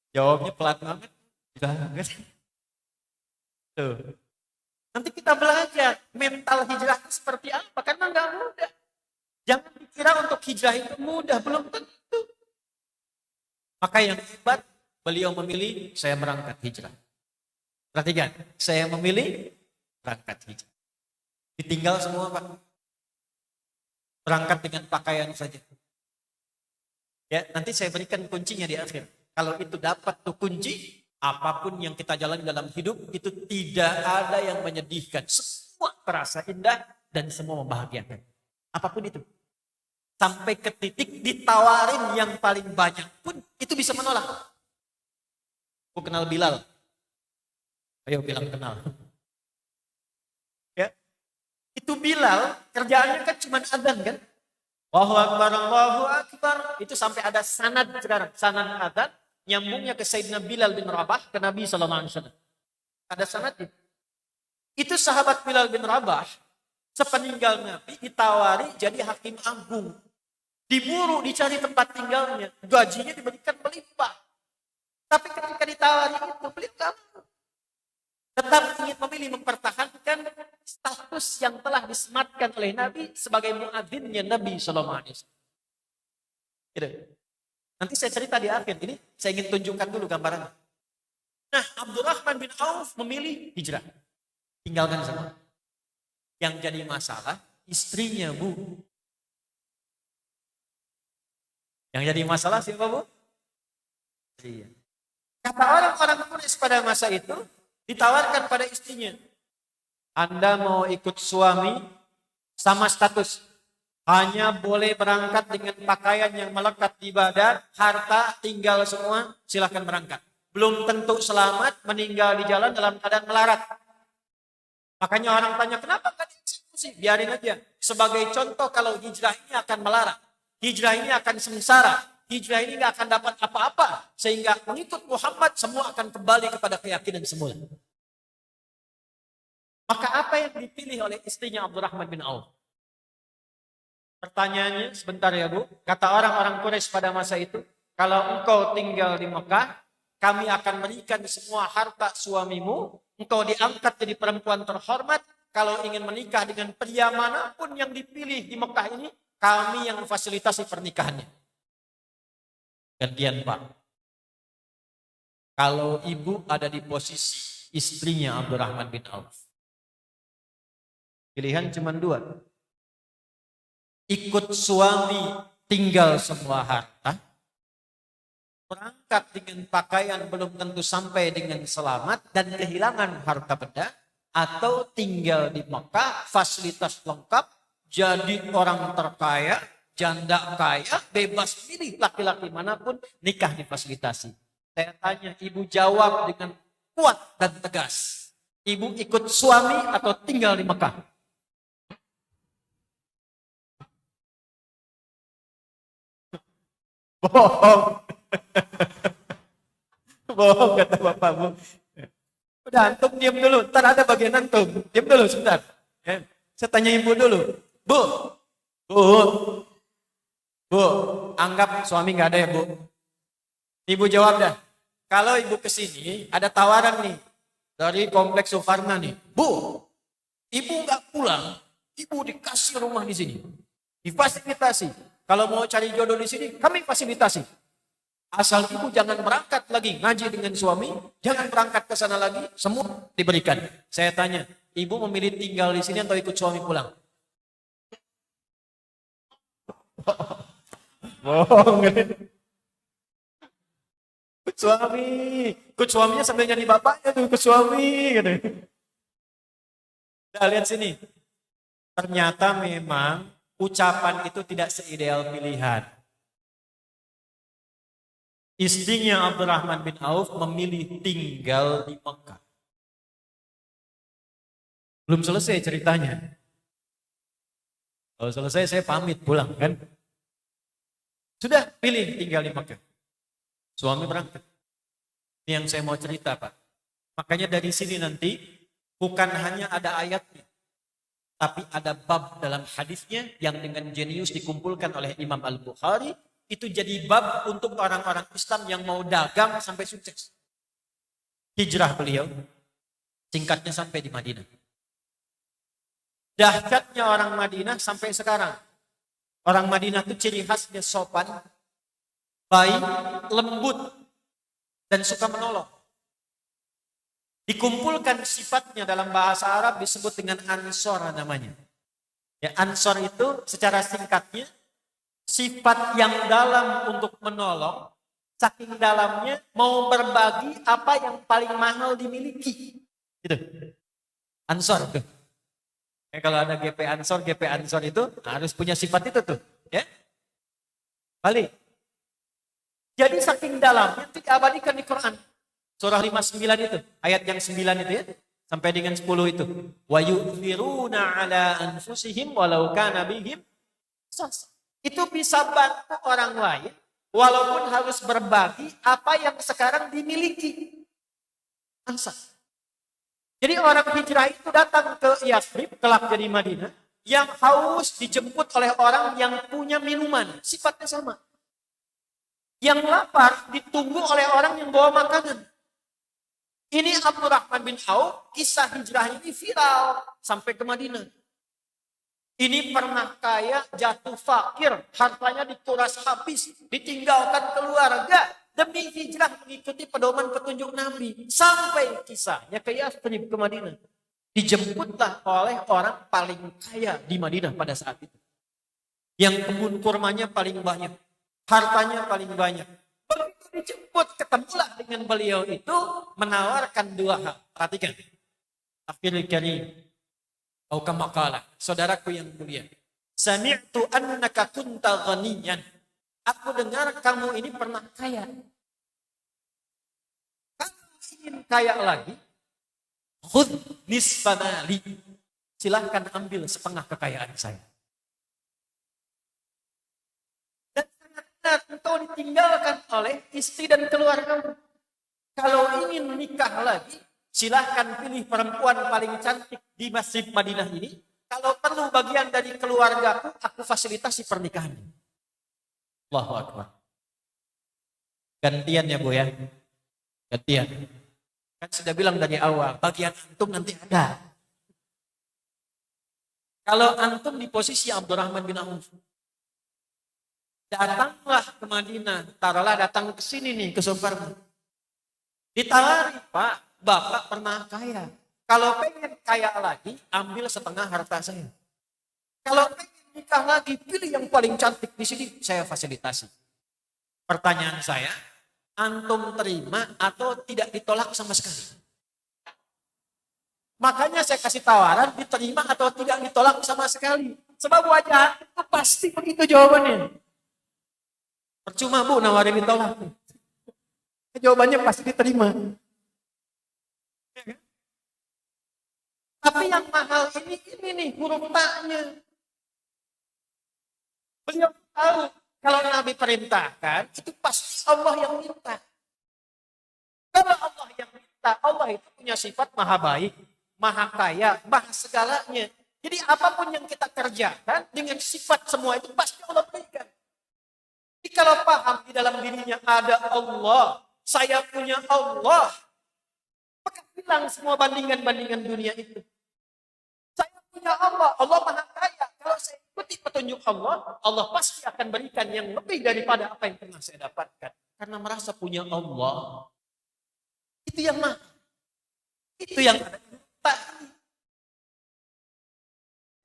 Jawabnya pelan banget. Tuh. Nanti kita belajar mental hijrah itu seperti apa. Karena nggak mudah. Jangan dikira untuk hijrah itu mudah. Belum tentu. Maka yang hebat, beliau memilih saya berangkat hijrah. Perhatikan, saya memilih berangkat hijrah. Ditinggal semua Pak. Berangkat dengan pakaian saja. Ya, nanti saya berikan kuncinya di akhir. Kalau itu dapat tuh kunci, apapun yang kita jalani dalam hidup itu tidak ada yang menyedihkan. Semua terasa indah dan semua membahagiakan. Apapun itu. Sampai ke titik ditawarin yang paling banyak pun itu bisa menolak. Aku kenal Bilal. Ayo bilang kenal. Ya. Itu Bilal kerjaannya kan cuma adzan kan? Allahu Akbar, Allahu Akbar. Itu sampai ada sanad sekarang. Sanad adzan nyambungnya ke Sayyidina Bilal bin Rabah ke Nabi SAW. Ada sanadnya. Itu sahabat Bilal bin Rabah sepeninggal Nabi ditawari jadi hakim agung. Diburu, dicari tempat tinggalnya. Gajinya diberikan melimpah. Tapi ketika ditawari itu, beliau gak mau. Tetap ingin memilih mempertahankan status yang telah disematkan oleh Nabi sebagai muadzinnya Nabi SAW. Gitu. Nanti saya cerita di akhir. Ini saya ingin tunjukkan dulu gambarannya. Nah, Abdurrahman bin Auf memilih hijrah. Tinggalkan semua. Yang jadi masalah, istrinya Bu. Yang jadi masalah siapa Bu? Istrinya. Kata orang-orang Quraisy pada masa itu, ditawarkan pada istrinya. Anda mau ikut suami sama status. Hanya boleh berangkat dengan pakaian yang melekat di badan, harta tinggal semua, silahkan berangkat. Belum tentu selamat, meninggal di jalan dalam keadaan melarat. Makanya orang tanya, kenapa gak dieksekusi? Biarin aja. Sebagai contoh kalau hijrah ini akan melarat. Hijrah ini akan sengsara. Hijrah ini gak akan dapat apa-apa. Sehingga mengikut Muhammad semua akan kembali kepada keyakinan semula. Maka apa yang dipilih oleh istrinya Abdurrahman bin Auf? Pertanyaannya sebentar ya Bu. Kata orang-orang Quraisy pada masa itu, kalau engkau tinggal di Mekah, kami akan berikan semua harta suamimu. Engkau diangkat jadi perempuan terhormat. Kalau ingin menikah dengan pria manapun yang dipilih di Mekah ini, kami yang memfasilitasi pernikahannya. Gantian Pak. Kalau ibu ada di posisi istrinya Abdurrahman bin Auf. Pilihan cuma dua. Ikut suami tinggal semua harta. Berangkat dengan pakaian belum tentu sampai dengan selamat dan kehilangan harta benda. Atau tinggal di Mekah, fasilitas lengkap, jadi orang terkaya, janda kaya, bebas pilih laki-laki manapun, nikah difasilitasi. Saya tanya, ibu jawab dengan kuat dan tegas. Ibu ikut suami atau tinggal di Mekah? Bohong. Bohong kata bapakmu. Udah antum diam dulu, ntar ada bagian antum. Diam dulu sebentar. Ya. Saya tanya ibu dulu. Bu, Bu, anggap suami nggak ada ya Bu. Ibu jawab dah. Kalau ibu kesini ada tawaran nih dari kompleks Sufarna nih. Bu, ibu nggak pulang, ibu dikasih rumah di sini, difasilitasi. Kalau mau cari jodoh di sini, kami fasilitasi. Asal ibu jangan berangkat lagi ngaji dengan suami, jangan berangkat ke sana lagi, semua diberikan. Saya tanya, ibu memilih tinggal di sini atau ikut suami pulang? Bohong. Ikut suaminya sambil nyanyi bapaknya tuh, ikut suami. Nah, lihat sini. Ternyata memang ucapan itu tidak seideal pilihan. Istrinya Abdurrahman bin Auf memilih tinggal di Mekah. Belum selesai ceritanya. Kalau selesai saya pamit pulang kan. Sudah pilih tinggal di Mekah. Suami berangkat. Ini yang saya mau cerita Pak. Makanya dari sini nanti bukan hanya ada ayatnya. Tapi ada bab dalam hadisnya yang dengan jenius dikumpulkan oleh Imam Al-Bukhari. Itu jadi bab untuk orang-orang Islam yang mau dagang sampai sukses. Hijrah beliau, singkatnya sampai di Madinah. Dahsyatnya orang Madinah sampai sekarang. Orang Madinah itu ciri khasnya sopan, baik, lembut, dan suka menolong. Dikumpulkan sifatnya dalam bahasa Arab disebut dengan ansor namanya. Ya, ansor itu secara singkatnya sifat yang dalam untuk menolong, saking dalamnya mau berbagi apa yang paling mahal dimiliki. Gitu. Ansor tuh. Kalau ada GP Ansor itu harus punya sifat itu tuh, ya. Balik. Jadi saking dalamnya itu diabadikan di Quran. Surah 59 itu, ayat yang 9 itu ya, sampai dengan 10 itu. Wa yu'thiruna ala anfusihim walau kana bihim khasasah. Itu bisa bantu orang lain walaupun harus berbagi apa yang sekarang dimiliki. Ansar. Jadi orang hijrah itu datang ke Yathrib, kelak jadi Madinah, yang haus dijemput oleh orang yang punya minuman, sifatnya sama. Yang lapar ditunggu oleh orang yang bawa makanan. Ini Abdurrahman bin Auf, kisah hijrah ini viral sampai ke Madinah. Ini pernah kaya, jatuh fakir, hartanya dikuras habis, ditinggalkan keluarga demi hijrah mengikuti pedoman petunjuk Nabi. Sampai kisahnya ke Yathrib, ke Madinah. Dijemputlah oleh orang paling kaya di Madinah pada saat itu. Yang kebun kurmanya paling banyak, hartanya paling banyak. Begitu dijemput, ketemulah dengan beliau itu menawarkan dua hal. Perhatikan. Akhirul karim. Atau kamakala. Saudaraku yang mulia. Sami'tu annaka kunta ghaniyan. Aku dengar kamu ini pernah kaya. Kamu ingin kaya lagi? Khudh nisfa mali. Silahkan ambil setengah kekayaan saya. Engkau ditinggalkan oleh istri dan keluarga. Kalau ingin nikah lagi, silahkan pilih perempuan paling cantik di Masjid Madinah ini. Kalau perlu bagian dari keluargaku, aku fasilitasi pernikahan. Allahu Akbar. Gantian ya Bu ya. Gantian. Kan sudah bilang dari awal, bagian antum nanti ada. Kalau antum di posisi Abdurrahman bin Auf, datanglah ke Madinah, taruhlah datang ke sini nih, ke Suparman. Ditawari, Pak, Bapak pernah kaya. Kalau pengen kaya lagi, ambil setengah harta saya. Kalau pengen nikah lagi, pilih yang paling cantik di sini, saya fasilitasi. Pertanyaan saya, antum terima atau tidak ditolak sama sekali? Makanya saya kasih tawaran, diterima atau tidak ditolak sama sekali. Sebab wajah itu pasti begitu jawabannya. Percuma Bu nawarin ditolak. Jawabannya pasti diterima. Tapi yang mahal ini nih huruf taknya. Beliau tahu kalau Nabi perintahkan itu pasti Allah yang minta. Kalau Allah yang minta, Allah itu punya sifat maha baik, maha kaya, maha segalanya. Jadi apapun yang kita kerjakan dengan sifat semua itu pasti Allah berikan. Jadi kalau paham di dalam dirinya ada Allah, saya punya Allah, maka hilang semua bandingan-bandingan dunia itu. Saya punya Allah, Allah maha kaya. Kalau saya ikuti petunjuk Allah, Allah pasti akan berikan yang lebih daripada apa yang pernah saya dapatkan. Karena merasa punya Allah. Itu yang mahal. Itu yang ada.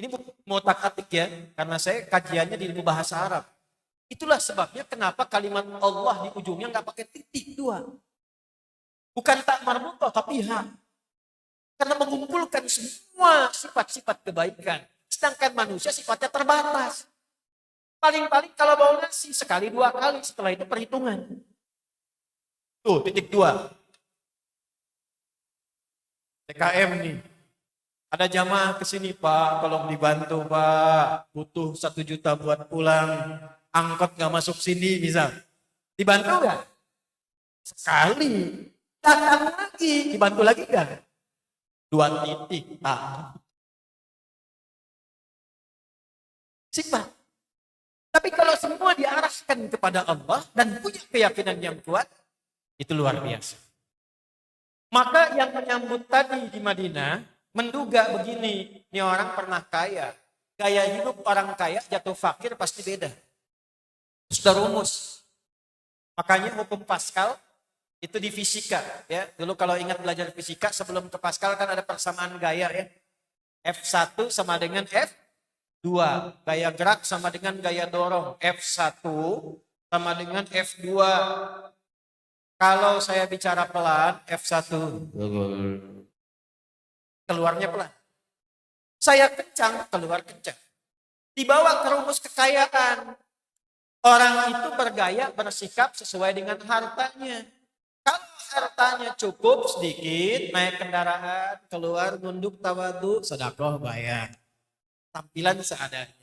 Ini mau tak-atik ya, karena saya kajiannya di ilmu bahasa Arab. Itulah sebabnya kenapa kalimat Allah di ujungnya nggak pakai titik dua. Bukan tak marbutoh, tapi ha. Karena mengumpulkan semua sifat-sifat kebaikan. Sedangkan manusia sifatnya terbatas. Paling-paling kalau mau nasi sekali dua kali, setelah itu perhitungan. Tuh titik dua. TKM nih. Ada jamaah kesini Pak, tolong dibantu Pak. Butuh 1 juta buat pulang. Angkot gak masuk sini bisa. Dibantu gak? Sekali. Datang lagi. Dibantu lagi gak? 2 titik. Pak. Sifat. Tapi kalau semua diarahkan kepada Allah dan punya keyakinan yang kuat, itu luar biasa. Maka yang menyambut tadi di Madinah, menduga begini, ini orang pernah kaya. Gaya hidup orang kaya jatuh fakir pasti beda. Sudah rumus. Makanya hukum Pascal itu di fisika ya. Dulu kalau ingat belajar fisika sebelum ke Pascal kan ada persamaan gaya ya. F1 sama dengan F2. Gaya gerak sama dengan gaya dorong. F1 sama dengan F2. Kalau saya bicara pelan, F1 keluarnya pelan. Saya kencang, keluar kencang. Dibawa ke rumus kekayaan. Orang itu bergaya, bersikap sesuai dengan hartanya. Kalau hartanya cukup sedikit, naik kendaraan, keluar, nunduk, tawadu, sedekah, bayar. Tampilan seadanya.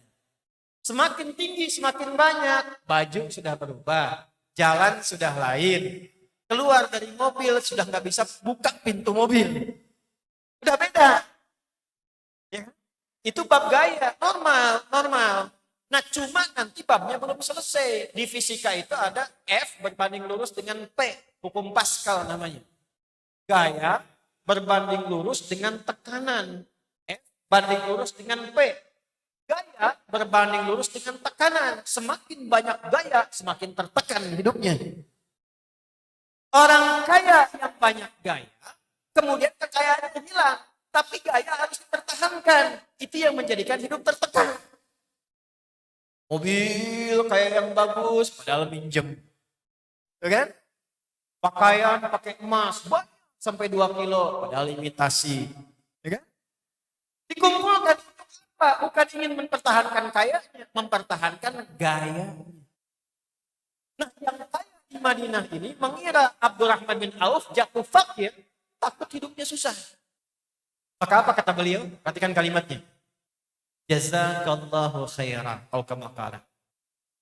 Semakin tinggi, semakin banyak. Baju sudah berubah. Jalan sudah lain. Keluar dari mobil, sudah nggak bisa buka pintu mobil. Udah beda. Ya. Itu bab gaya, normal. Nah cuma nanti babnya belum selesai. Di fisika itu ada F berbanding lurus dengan P. Hukum Pascal namanya. Gaya berbanding lurus dengan tekanan. F banding lurus dengan P. Gaya berbanding lurus dengan tekanan. Semakin banyak gaya, semakin tertekan hidupnya. Orang kaya yang banyak gaya, kemudian kekayaannya hilang. Tapi gaya harus dipertahankan. Itu yang menjadikan hidup tertekan. Mobil kayak yang bagus, padahal minjem. Ya kan? Pakaian pakai emas, sampai 2 kilo, padahal imitasi. Ya kan? Dikumpulkan untuk apa? Bukan ingin mempertahankan kayanya, mempertahankan gaya. Nah, yang kaya di Madinah ini mengira Abdurrahman bin Auf jatuh fakir, takut hidupnya susah. Maka apa kata beliau? Perhatikan kalimatnya. Jazakallahu khairan. Atau kama qala.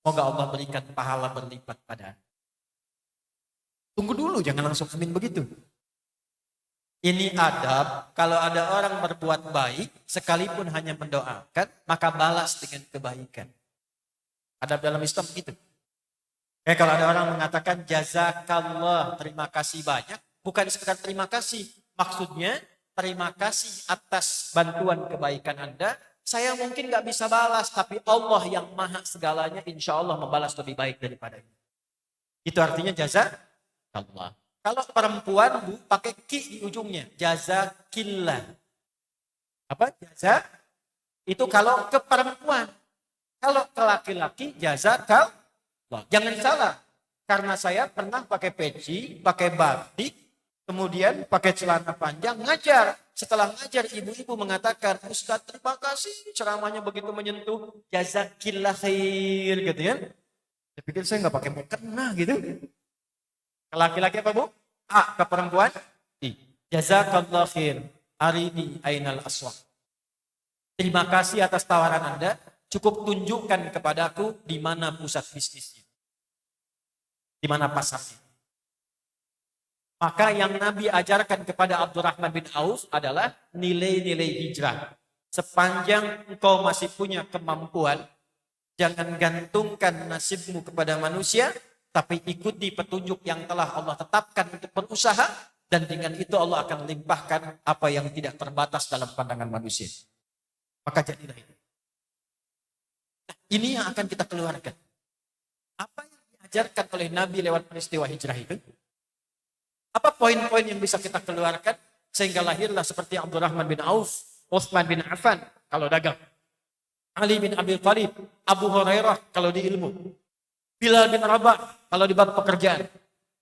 Semoga Allah berikan pahala berlipat pada Anda. Tunggu dulu, jangan langsung amin begitu. Ini adab, kalau ada orang berbuat baik, sekalipun hanya mendoakan, maka balas dengan kebaikan. Adab dalam Islam begitu. Kalau ada orang mengatakan jazakallah, terima kasih banyak, bukan sekedar terima kasih. Maksudnya, terima kasih atas bantuan kebaikan Anda. Saya mungkin gak bisa balas, tapi Allah yang maha segalanya, insya Allah membalas lebih baik daripada itu. Itu artinya jazakallah. Kalau perempuan, Bu, pakai ki di ujungnya. Jazakillah. Apa? Jaza? Itu kalau ke perempuan. Kalau ke laki-laki, jazakallah. Jangan salah. Karena saya pernah pakai peci, pakai batik, kemudian pakai celana panjang, ngajar. Setelah ngajar, ibu-ibu mengatakan, Ustaz, terima kasih. Ceramahnya begitu menyentuh. Jazakillah khair. Gitu ya. Saya pikir saya nggak pakai mukena gitu. Ke laki-laki apa, Bu? A. Ke perempuan? I. Jazakallah khair. Arini ainal aswaq. Terima kasih atas tawaran Anda. Cukup tunjukkan kepadaku di mana pusat bisnisnya. Di mana pasarnya. Maka yang Nabi ajarkan kepada Abdurrahman bin Auf adalah nilai-nilai hijrah. Sepanjang engkau masih punya kemampuan, jangan gantungkan nasibmu kepada manusia, tapi ikuti petunjuk yang telah Allah tetapkan untuk berusaha, dan dengan itu Allah akan limpahkan apa yang tidak terbatas dalam pandangan manusia. Maka jadilah itu. Nah, ini yang akan kita keluarkan. Apa yang diajarkan oleh Nabi lewat peristiwa hijrah itu? Apa poin-poin yang bisa kita keluarkan sehingga lahirlah seperti Abdurrahman bin Auf, Utsman bin Affan kalau dagang, Ali bin Abi Thalib, Abu Hurairah kalau di ilmu, Bilal bin Rabah kalau di bab pekerjaan,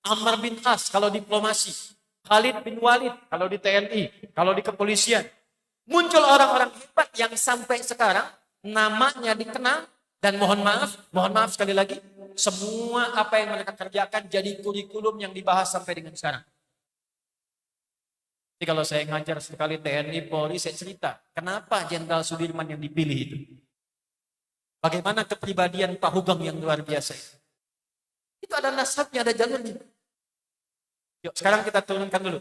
Ammar bin As kalau diplomasi, Khalid bin Walid kalau di TNI, kalau di kepolisian. Muncul orang-orang hebat yang sampai sekarang namanya dikenal, dan mohon maaf sekali lagi, semua apa yang mereka kerjakan jadi kurikulum yang dibahas sampai dengan sekarang. Jadi kalau saya ngajar sekali TNI, Polri, saya cerita, kenapa Jenderal Sudirman yang dipilih itu? Bagaimana kepribadian Pak Hugeng yang luar biasa itu? Itu ada nasabnya, ada jalurnya. Yuk, sekarang kita turunkan dulu.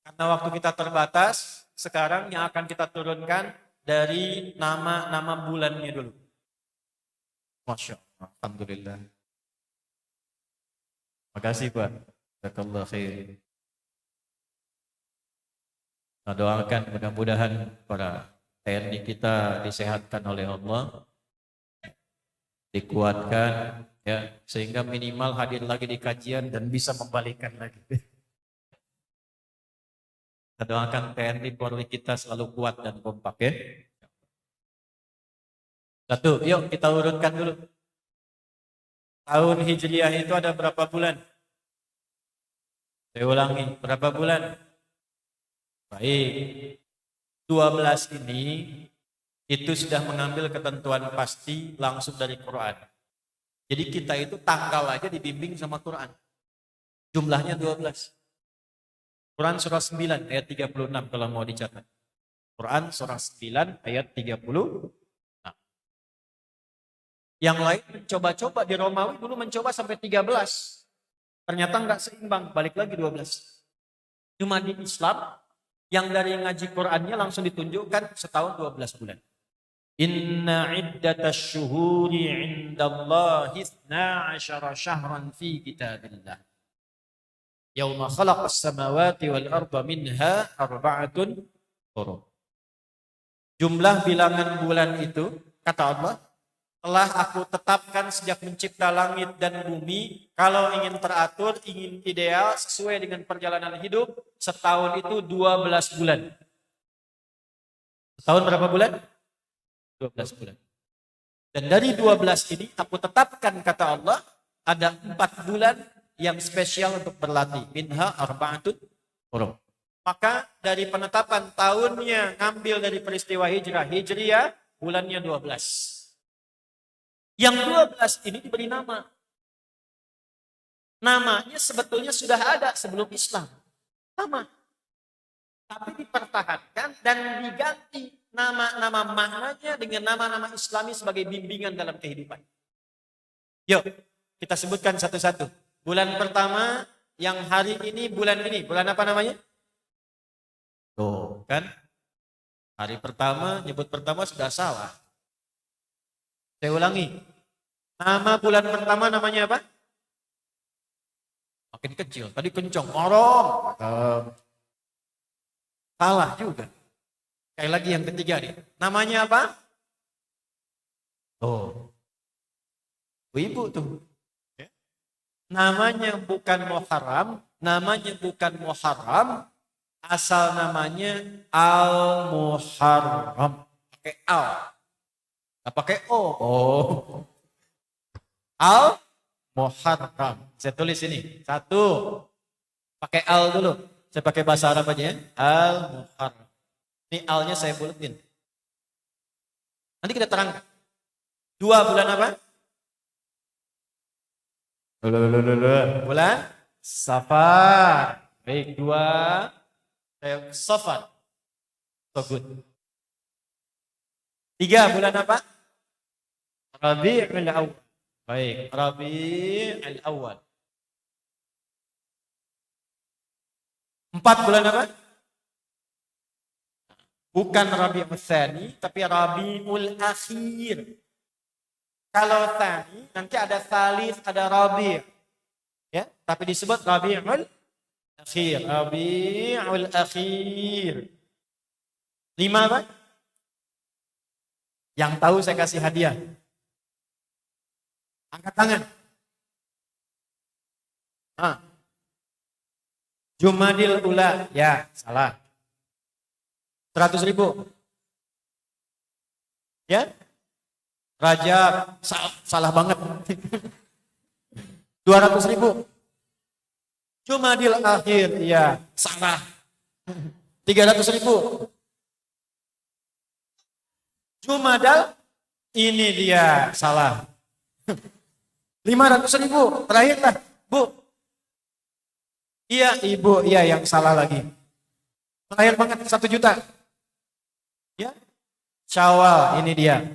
Karena waktu kita terbatas, sekarang yang akan kita turunkan dari nama-nama bulannya dulu. Masya Allah. Alhamdulillah. Makasih Pak. Jazakallah khair. Kita doakan mudah-mudahan para TNI kita disehatkan oleh Allah, dikuatkan, Ya, sehingga minimal hadir lagi di kajian dan bisa membalikkan lagi. Kita doakan TNI Polri kita selalu kuat dan kompak ya. Satu, yuk kita urutkan dulu. Tahun Hijriah itu ada berapa bulan? Saya ulangi, berapa bulan? Baik, 12 ini itu sudah mengambil ketentuan pasti langsung dari Quran. Jadi kita itu tanggal aja dibimbing sama Quran. Jumlahnya 12. Quran surah 9 ayat 36 kalau mau dicatat. Quran surah 9 ayat 36. Yang lain mencoba-coba di Romawi dulu mencoba sampai 13. Ternyata nggak seimbang, balik lagi 12. Cuma di Islam yang dari ngaji Qurannya langsung ditunjukkan setahun 12 bulan. Inna iddatash syuhuri indallahi 12 syahran fi kitabillah. Yauma khalaqas samawati wal arda minha arba'atun hurum. Jumlah bilangan bulan itu kata Allah telah aku tetapkan sejak mencipta langit dan bumi. Kalau ingin teratur, ingin ideal, sesuai dengan perjalanan hidup, setahun itu 12 bulan. Setahun berapa bulan? 12 bulan. Dan dari 12 ini, aku tetapkan, kata Allah, ada 4 bulan yang spesial untuk berlatih. Minha arba'atun hurum. Maka dari penetapan tahunnya, ngambil dari peristiwa Hijriah, bulannya 12. Yang 12 ini diberi nama. Namanya sebetulnya sudah ada sebelum Islam. Sama. Tapi dipertahankan dan diganti nama-nama maknanya dengan nama-nama Islami sebagai bimbingan dalam kehidupan. Yuk, kita sebutkan satu-satu. Bulan pertama yang hari ini, bulan apa namanya? Tuh, kan? Hari pertama, nyebut pertama sudah salah. Saya ulangi. Nama bulan pertama namanya apa? Makin kecil. Tadi kencang. Muharram. Salah juga. Sekali lagi yang ketiga nih. Namanya apa? Oh. Ibu tuh. Namanya bukan Muharram. Namanya bukan Muharram. Asal namanya Al-Muharram. Pakai Al. Gak pakai O. Oh. Al-Muharram. Saya tulis ini. Satu. Pakai Al dulu. Saya pakai bahasa Arab aja ya. Al-Muharram. Ini Al-nya saya buletin. Nanti kita terangkan. 2 bulan apa? Bulan Safar. Baik, 2. Safar. So good. 3 bulan apa? Rabi'ul Awwal. Baik, Rabi'ul Awwal. 4 bulan apa? Bukan Rabi'ul Tsani, tapi Rabi'ul Akhir. Kalau Tsani, nanti ada Tsalits, ada Rabi'. Ya, tapi disebut Rabi'ul Akhir. Rabi'ul Akhir. 5 apa? Yang tahu saya kasih hadiah. Angkat tangan. Jumadil Ula. Ya, salah. 100.000. Ya? Rajab. Salah banget. 200.000. Jumadil Akhir. Ya, salah. 300.000. Jumadal. Ini dia. Salah. 500.000, terakhir lah, Bu. Iya, Ibu, iya yang salah lagi. Terakhir banget 1 juta. Ya, Syawal, ini dia.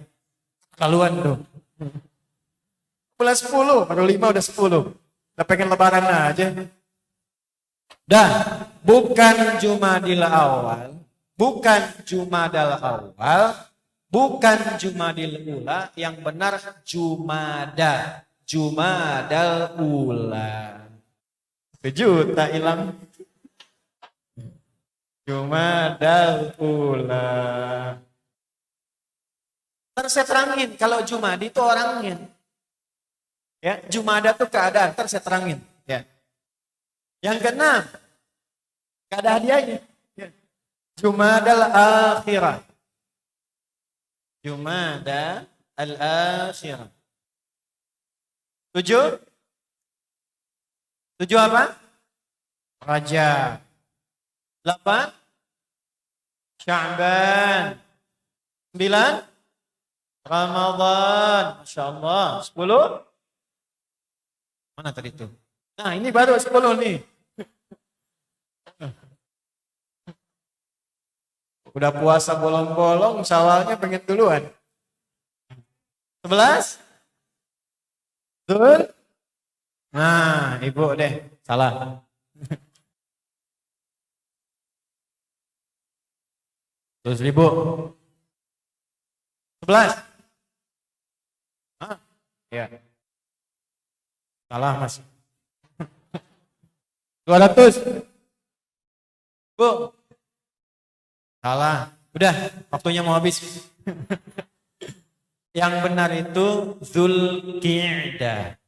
Keluan tuh. Bulan 10, baru 5 udah 10. Udah pengen lebaran aja. Dan bukan Jumadil Awal, bukan Jumadal Awal, bukan Jumadil Ula, yang benar Jumada. Jumadal Ula. Sejuta hilang. Jumadal Ula. Ntar saya terangin, kalau Jumadi itu orangnya. Ya, Jumada itu keadaan, ntar saya terangin. Ya. Yang keenam, gak ada hadiahnya. Ya. Jumadal akhirah. Jumada al-akhirah. 7? 7 apa? Rajab. 8? Sya'ban. 9? Ramadan. Masya Allah. 10? Mana tadi itu? Nah ini baru 10 nih. Udah puasa bolong-bolong, Syawalnya pengen duluan. 11? Betul? Nah, ibu deh. Salah. Terus ribu. 11? Ya. Salah mas. 200? Bu. Salah. Udah, waktunya mau habis. Yang benar itu Dzulqa'dah.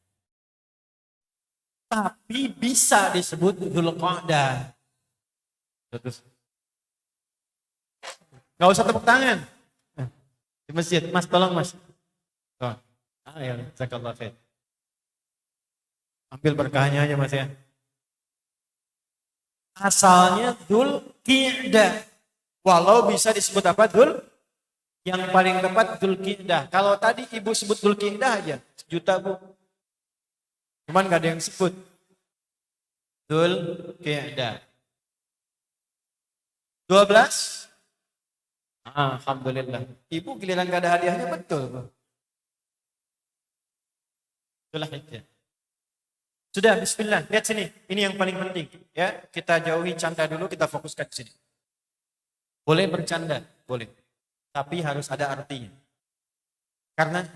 Tapi bisa disebut Dzulqa'dah. Terus. Gak usah tepuk tangan. Di masjid, mas tolong mas. Tolong. Ya, jazakallahu khair. Ambil berkahnya aja mas ya. Asalnya Dzulqa'dah. Walau bisa disebut apa? Yang paling tepat Dzulqa'dah. Kalau tadi ibu sebut Dzulqa'dah aja, 1 juta bu. Cuman gak ada yang sebut. Dzulqa'dah. 12? Alhamdulillah. Ibu giliran gak ada hadiahnya betul bu. Itulah itu. Sudah, bismillah. Lihat sini. Ini yang paling penting. Ya, kita jauhi canda dulu, kita fokuskan ke sini. Boleh bercanda, boleh. Tapi harus ada artinya. Karena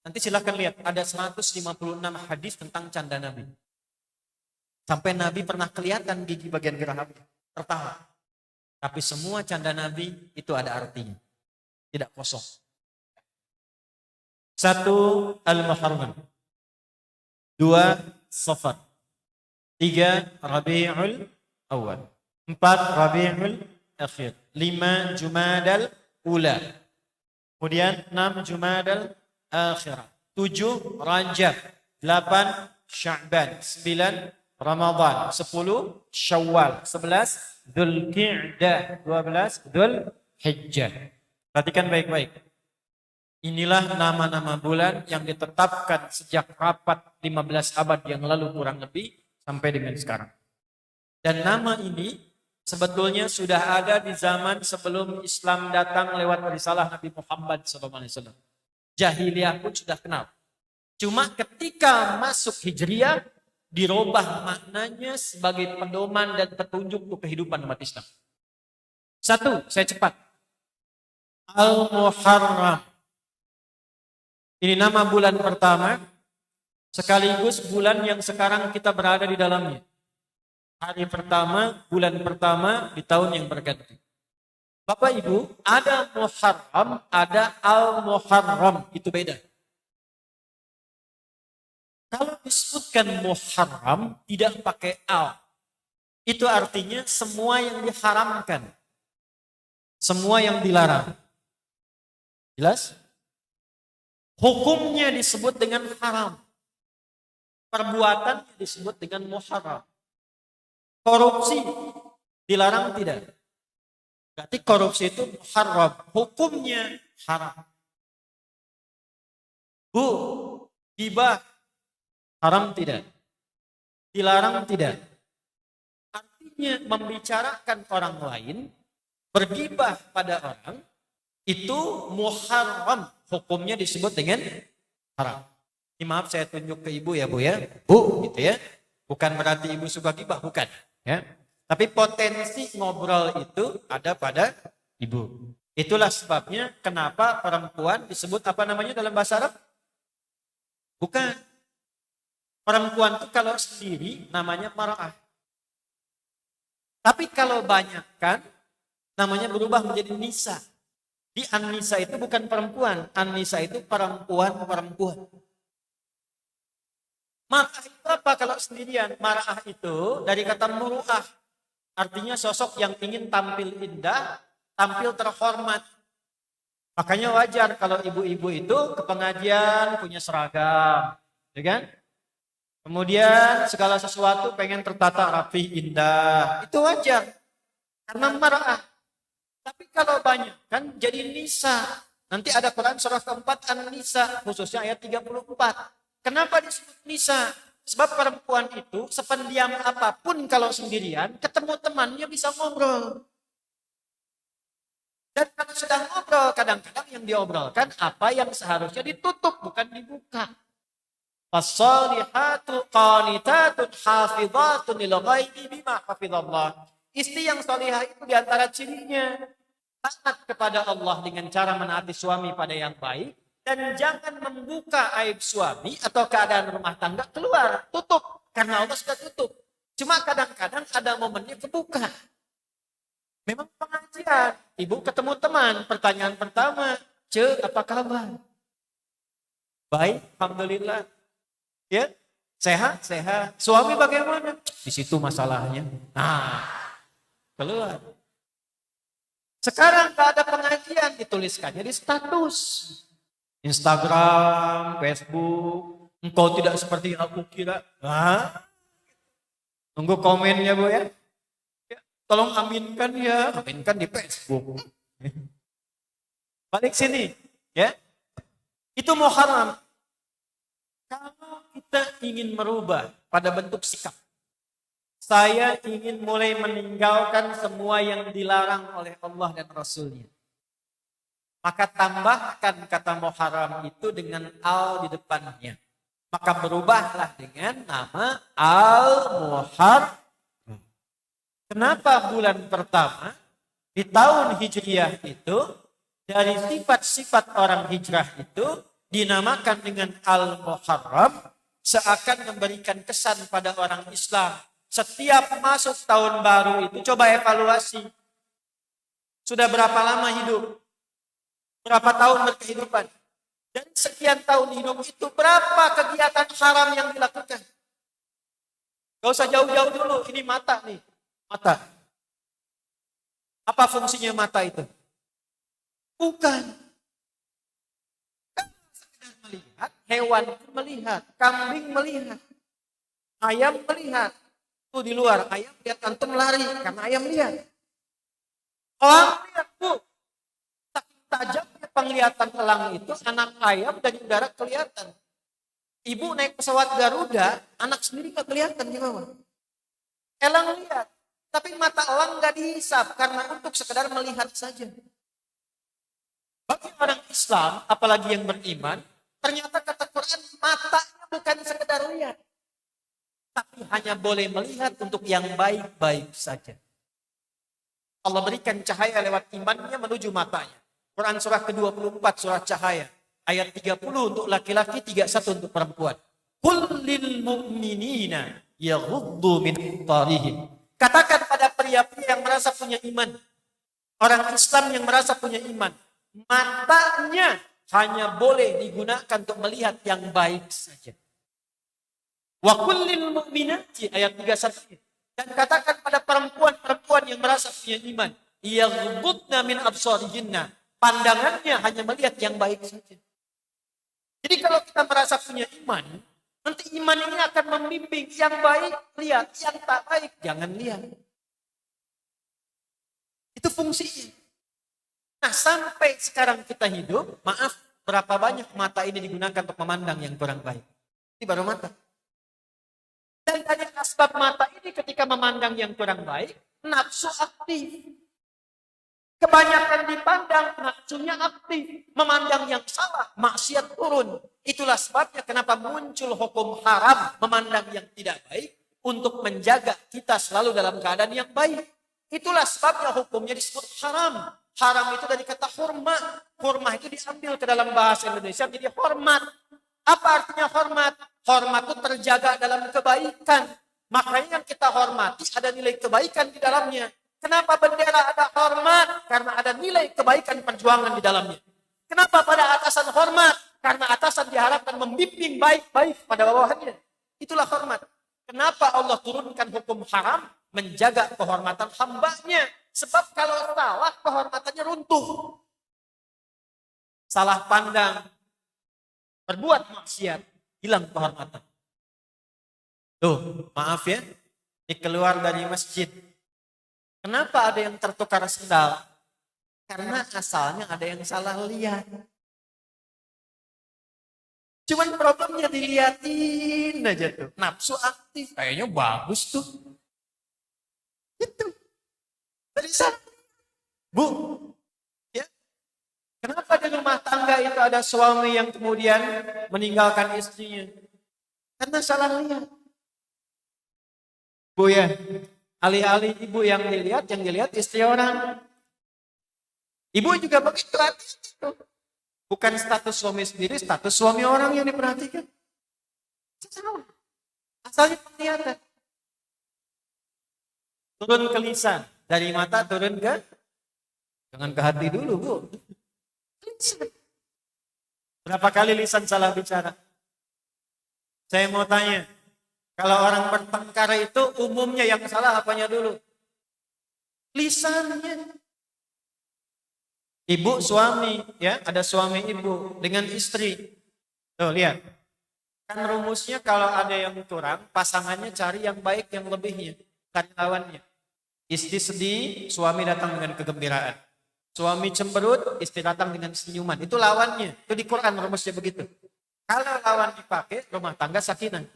nanti silakan lihat, ada 156 hadis tentang canda Nabi. Sampai Nabi pernah kelihatan gigi bagian geraham tertawa. Tapi semua canda Nabi itu ada artinya. Tidak kosong. 1. Al-Muharram. 2. Safar. 3. Rabi'ul Awal. 4. Rabi'ul Akhir. 5. Jumadal Ula. Kemudian 6. Jumadal Akhirah. 7. Rajab. 8. Sya'ban. 9. Ramadan. 10. Syawal. 11. Dzulqa'dah. 12. Dzulhijjah. Perhatikan baik-baik. Inilah nama-nama bulan yang ditetapkan sejak rapat 15 abad yang lalu kurang lebih sampai dengan sekarang. Dan nama ini sebetulnya sudah ada di zaman sebelum Islam datang lewat risalah Nabi Muhammad SAW. Jahiliyah pun sudah kenal. Cuma ketika masuk Hijriyah, dirubah maknanya sebagai pedoman dan petunjuk untuk kehidupan umat Islam. 1, saya cepat. Al-Muharram. Ini nama bulan pertama, sekaligus bulan yang sekarang kita berada di dalamnya. Hari pertama, bulan pertama di tahun yang berganti. Bapak Ibu, ada Muharram, ada Al-Muharram, itu beda. Kalau disebutkan Muharram, tidak pakai al. Itu artinya semua yang diharamkan. Semua yang dilarang. Jelas? Hukumnya disebut dengan haram. Perbuatan disebut dengan muharram. Korupsi dilarang tidak? Berarti korupsi itu muharram. Hukumnya haram. Bu, ghibah haram tidak? Dilarang tidak? Artinya membicarakan orang lain, bergibah pada orang, itu muharram. Hukumnya disebut dengan haram. Ini maaf saya tunjuk ke ibu ya bu ya. Bu gitu ya. Bukan berarti ibu suka gibah, bukan. Ya. Tapi potensi ngobrol itu ada pada ibu. Itulah sebabnya kenapa perempuan disebut apa namanya dalam bahasa Arab? Bukan. Perempuan itu kalau sendiri namanya mar'ah. Tapi kalau banyak kan namanya berubah menjadi nisa. Di An-Nisa itu bukan perempuan. An-Nisa itu perempuan-perempuan. Mar'ah itu apa kalau sendirian? Mar'ah itu dari kata muru'ah. Artinya sosok yang ingin tampil indah, tampil terhormat. Makanya wajar kalau ibu-ibu itu ke pengajian punya seragam. Ya kan? Kemudian segala sesuatu pengen tertata rapi, indah. Itu wajar. Karena mar'ah. Tapi kalau banyak kan jadi nisa. Nanti ada Quran surah keempat An-Nisa, khususnya ayat 34. Kenapa disebut nisa? Sebab perempuan itu sependiam apapun kalau sendirian, ketemu temannya bisa ngobrol. Dan kalau sedang ngobrol, kadang-kadang yang diobrolkan apa yang seharusnya ditutup, bukan dibuka. As-salihatu qanitatun hafizatun lil ghaibi bima hafizallah. Istri yang salihah itu diantara cirinya taat kepada Allah dengan cara menaati suami pada yang baik. Dan jangan membuka aib suami atau keadaan rumah tangga keluar. Tutup. Karena Allah sudah tutup. Cuma kadang-kadang ada momennya kebuka. Memang pengajian. Ibu ketemu teman. Pertanyaan pertama. Apa kabar? Baik. Alhamdulillah. Ya. Sehat. Suami bagaimana? Di situ masalahnya. Nah. Keluar. Sekarang gak ada pengajian. Dituliskannya di status. Instagram, Facebook, engkau tidak seperti yang aku kira. Hah? Tunggu komennya Bu ya. Tolong aminkan ya, aminkan di Facebook. Balik sini, ya. Itu muharram. Kalau kita ingin merubah pada bentuk sikap, saya ingin mulai meninggalkan semua yang dilarang oleh Allah dan Rasulnya. Maka tambahkan kata muharram itu dengan al di depannya. Maka berubahlah dengan nama al-muharram. Kenapa bulan pertama di tahun Hijriyah itu dari sifat-sifat orang hijrah itu dinamakan dengan al-muharram, seakan memberikan kesan pada orang Islam. Setiap masuk tahun baru itu coba evaluasi. Sudah berapa lama hidup? Berapa tahun berkehidupan? Dan sekian tahun hidup itu berapa kegiatan haram yang dilakukan? Gak usah jauh-jauh dulu. Ini mata nih. Mata. Apa fungsinya mata itu? Bukan. Kan sekedar melihat. Hewan melihat. Kambing melihat. Ayam melihat. Tuh di luar. Ayam lihat antum lari. Karena ayam lihat. Orang lihat bu. Tajamnya penglihatan elang itu anak ayam dari udara kelihatan. Ibu naik pesawat Garuda, anak sendiri nggak kelihatan di bawah. Elang lihat, tapi mata elang nggak dihisap karena untuk sekedar melihat saja. Bagi orang Islam, apalagi yang beriman, ternyata kata Quran matanya bukan sekedar lihat, tapi hanya boleh melihat untuk yang baik-baik saja. Allah berikan cahaya lewat imannya menuju matanya. Quran surah ke-24 surah Cahaya ayat 30 untuk laki-laki, 31 untuk perempuan. Qul lil mu'minina yaghuddu min absarihim. Katakan pada pria-pria yang merasa punya iman, orang Islam yang merasa punya iman, matanya hanya boleh digunakan untuk melihat yang baik saja. Wa qul lil mu'minati ayat 31. Dan katakan pada perempuan-perempuan yang merasa punya iman, yaghuddna min absarihinna. Pandangannya hanya melihat yang baik saja. Jadi kalau kita merasa punya iman, nanti iman ini akan membimbing yang baik lihat, yang tak baik jangan lihat. Itu fungsinya. Nah sampai sekarang kita hidup, maaf berapa banyak mata ini digunakan untuk memandang yang kurang baik. Ini baru mata. Dan dari asbab mata ini ketika memandang yang kurang baik, nafsu aktif. Kebanyakan dipandang, nafsunya aktif. Memandang yang salah, maksiat turun. Itulah sebabnya kenapa muncul hukum haram memandang yang tidak baik untuk menjaga kita selalu dalam keadaan yang baik. Itulah sebabnya hukumnya disebut haram. Haram itu dari kata hurma. Hurma itu diambil ke dalam bahasa Indonesia menjadi hormat. Apa artinya hormat? Hormat itu terjaga dalam kebaikan. Makanya yang kita hormati ada nilai kebaikan di dalamnya. Kenapa bendera ada hormat? Karena ada nilai kebaikan perjuangan di dalamnya. Kenapa pada atasan hormat? Karena atasan diharapkan membimbing baik-baik pada bawahannya. Itulah hormat. Kenapa Allah turunkan hukum haram? Menjaga kehormatan hambanya. Sebab kalau salah, kehormatannya runtuh. Salah pandang, berbuat maksiat, hilang kehormatan. Tuh, maaf ya, ini keluar dari masjid. Kenapa ada yang tertukar sendal? Karena asalnya ada yang salah lihat. Cuman problemnya diliatin aja tuh. Nafsu aktif. Kayaknya bagus tuh. Itu. Dari sana. Bu. Ya. Kenapa di rumah tangga itu ada suami yang kemudian meninggalkan istrinya? Karena salah lihat. Bu ya. Alih-alih ibu yang dilihat istri orang. Ibu juga begitu hati itu. Bukan status suami sendiri, status suami orang yang diperhatikan. Salah. Asalnya penglihatan. Turun ke lisan. Dari mata turun ke? Jangan ke hati dulu, Bu. Lisan. Berapa kali lisan salah bicara? Saya mau tanya. Kalau orang bertengkar itu umumnya yang salah apanya dulu? Lisannya. Ibu suami, ya, ada suami ibu dengan istri. Tuh, lihat. Kan rumusnya kalau ada yang kurang, pasangannya cari yang baik, yang lebihnya. Cari lawannya. Istri sedih, suami datang dengan kegembiraan. Suami cemberut, istri datang dengan senyuman. Itu lawannya. Itu di Quran rumusnya begitu. Kalau lawan dipakai, rumah tangga sakinah.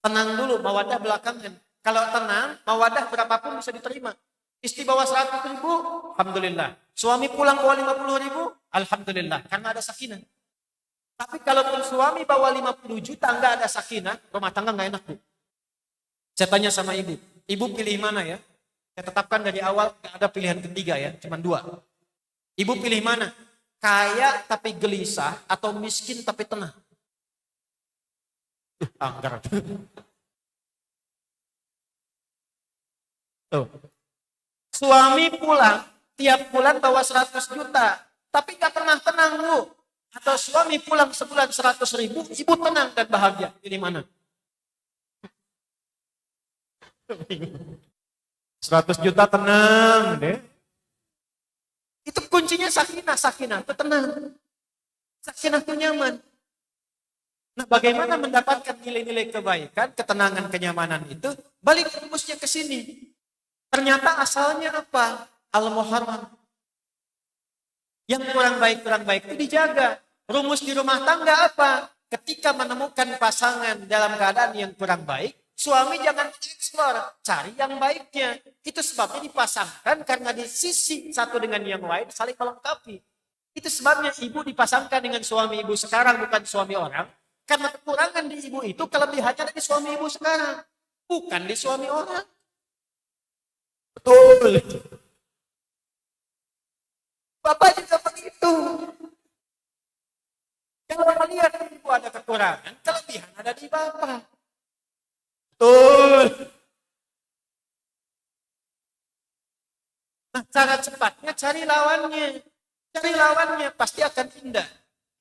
Tenang dulu, mawadah belakangan. Kalau tenang, mawadah berapapun bisa diterima. Istri bawa 100.000, alhamdulillah. Suami pulang bawa 50.000, alhamdulillah. Karena ada sakinah. Tapi kalaupun suami bawa 50 juta, nggak ada sakinah, rumah tangga nggak enak, Bu. Saya tanya sama ibu, ibu pilih mana ya? Saya tetapkan dari awal, nggak ada pilihan ketiga ya, cuma 2. Ibu pilih mana? Kaya tapi gelisah, atau miskin tapi tenang? Anggar. Tuh. Suami pulang, tiap bulan bawa 100 juta, tapi gak pernah tenang, Bu. Atau suami pulang sebulan 100.000, ibu tenang dan bahagia. Ini mana? 100 juta tenang deh. Itu kuncinya sakinah itu tenang. Sakinah itu nyaman. Nah, bagaimana mendapatkan nilai-nilai kebaikan, ketenangan, kenyamanan itu? Balik rumusnya ke sini. Ternyata asalnya apa? Al-Muharram. Yang kurang baik itu dijaga. Rumus di rumah tangga apa? Ketika menemukan pasangan dalam keadaan yang kurang baik, suami jangan eksplor, cari yang baiknya. Itu sebabnya dipasangkan karena di sisi satu dengan yang lain saling melengkapi. Itu sebabnya ibu dipasangkan dengan suami ibu sekarang, bukan suami orang. Karena kekurangan di ibu itu kelebihannya ada di suami ibu sekarang, bukan di suami orang. Betul. Bapak juga begitu. Kalau melihat ibu ada kekurangan, kelebihan ada di bapak. Betul. Nah, cara cepatnya cari lawannya. Cari lawannya, pasti akan indah.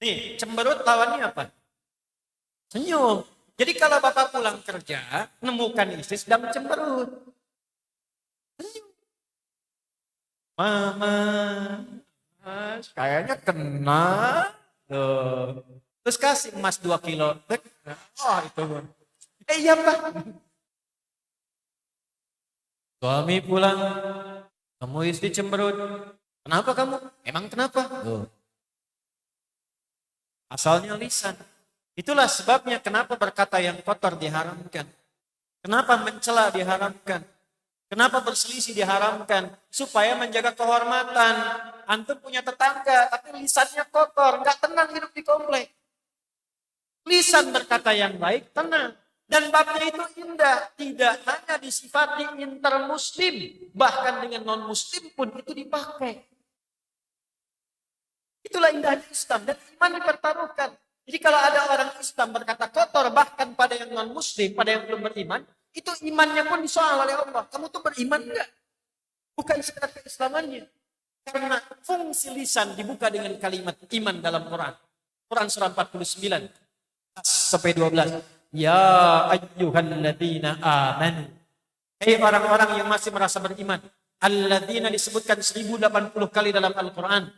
Nih, cemberut lawannya apa? Senyum. Jadi kalau bapak pulang kerja, nemukan istri sedang cemberut. Mama, Mas, kayaknya kena. Tuh. Terus kasih emas 2 kilo. Oh, itu. Iya, Pak. Suami pulang, kamu istri cemberut. Kenapa kamu? Emang kenapa? Tuh. Asalnya lisan. Itulah sebabnya kenapa berkata yang kotor diharamkan. Kenapa mencela diharamkan. Kenapa berselisih diharamkan? Supaya menjaga kehormatan. Antum punya tetangga, tapi lisannya kotor. Nggak tenang hidup di komplek. Lisan berkata yang baik, tenang. Dan babnya itu indah. Tidak hanya disifati intermuslim. Bahkan dengan non-muslim pun itu dipakai. Itulah indahnya Islam. Dan iman dipertaruhkan. Jadi kalau ada orang Islam berkata kotor, bahkan pada yang non-muslim, pada yang belum beriman, itu imannya pun disoal oleh Allah. Kamu tuh beriman enggak? Bukan sekedar keislamannya. Karena fungsi lisan dibuka dengan kalimat iman dalam Quran. Quran surah 49 sampai 12. Ya ayyuhalladzina amanu. Hei orang-orang yang masih merasa beriman. Alladzina disebutkan 1080 kali dalam Al-Quran.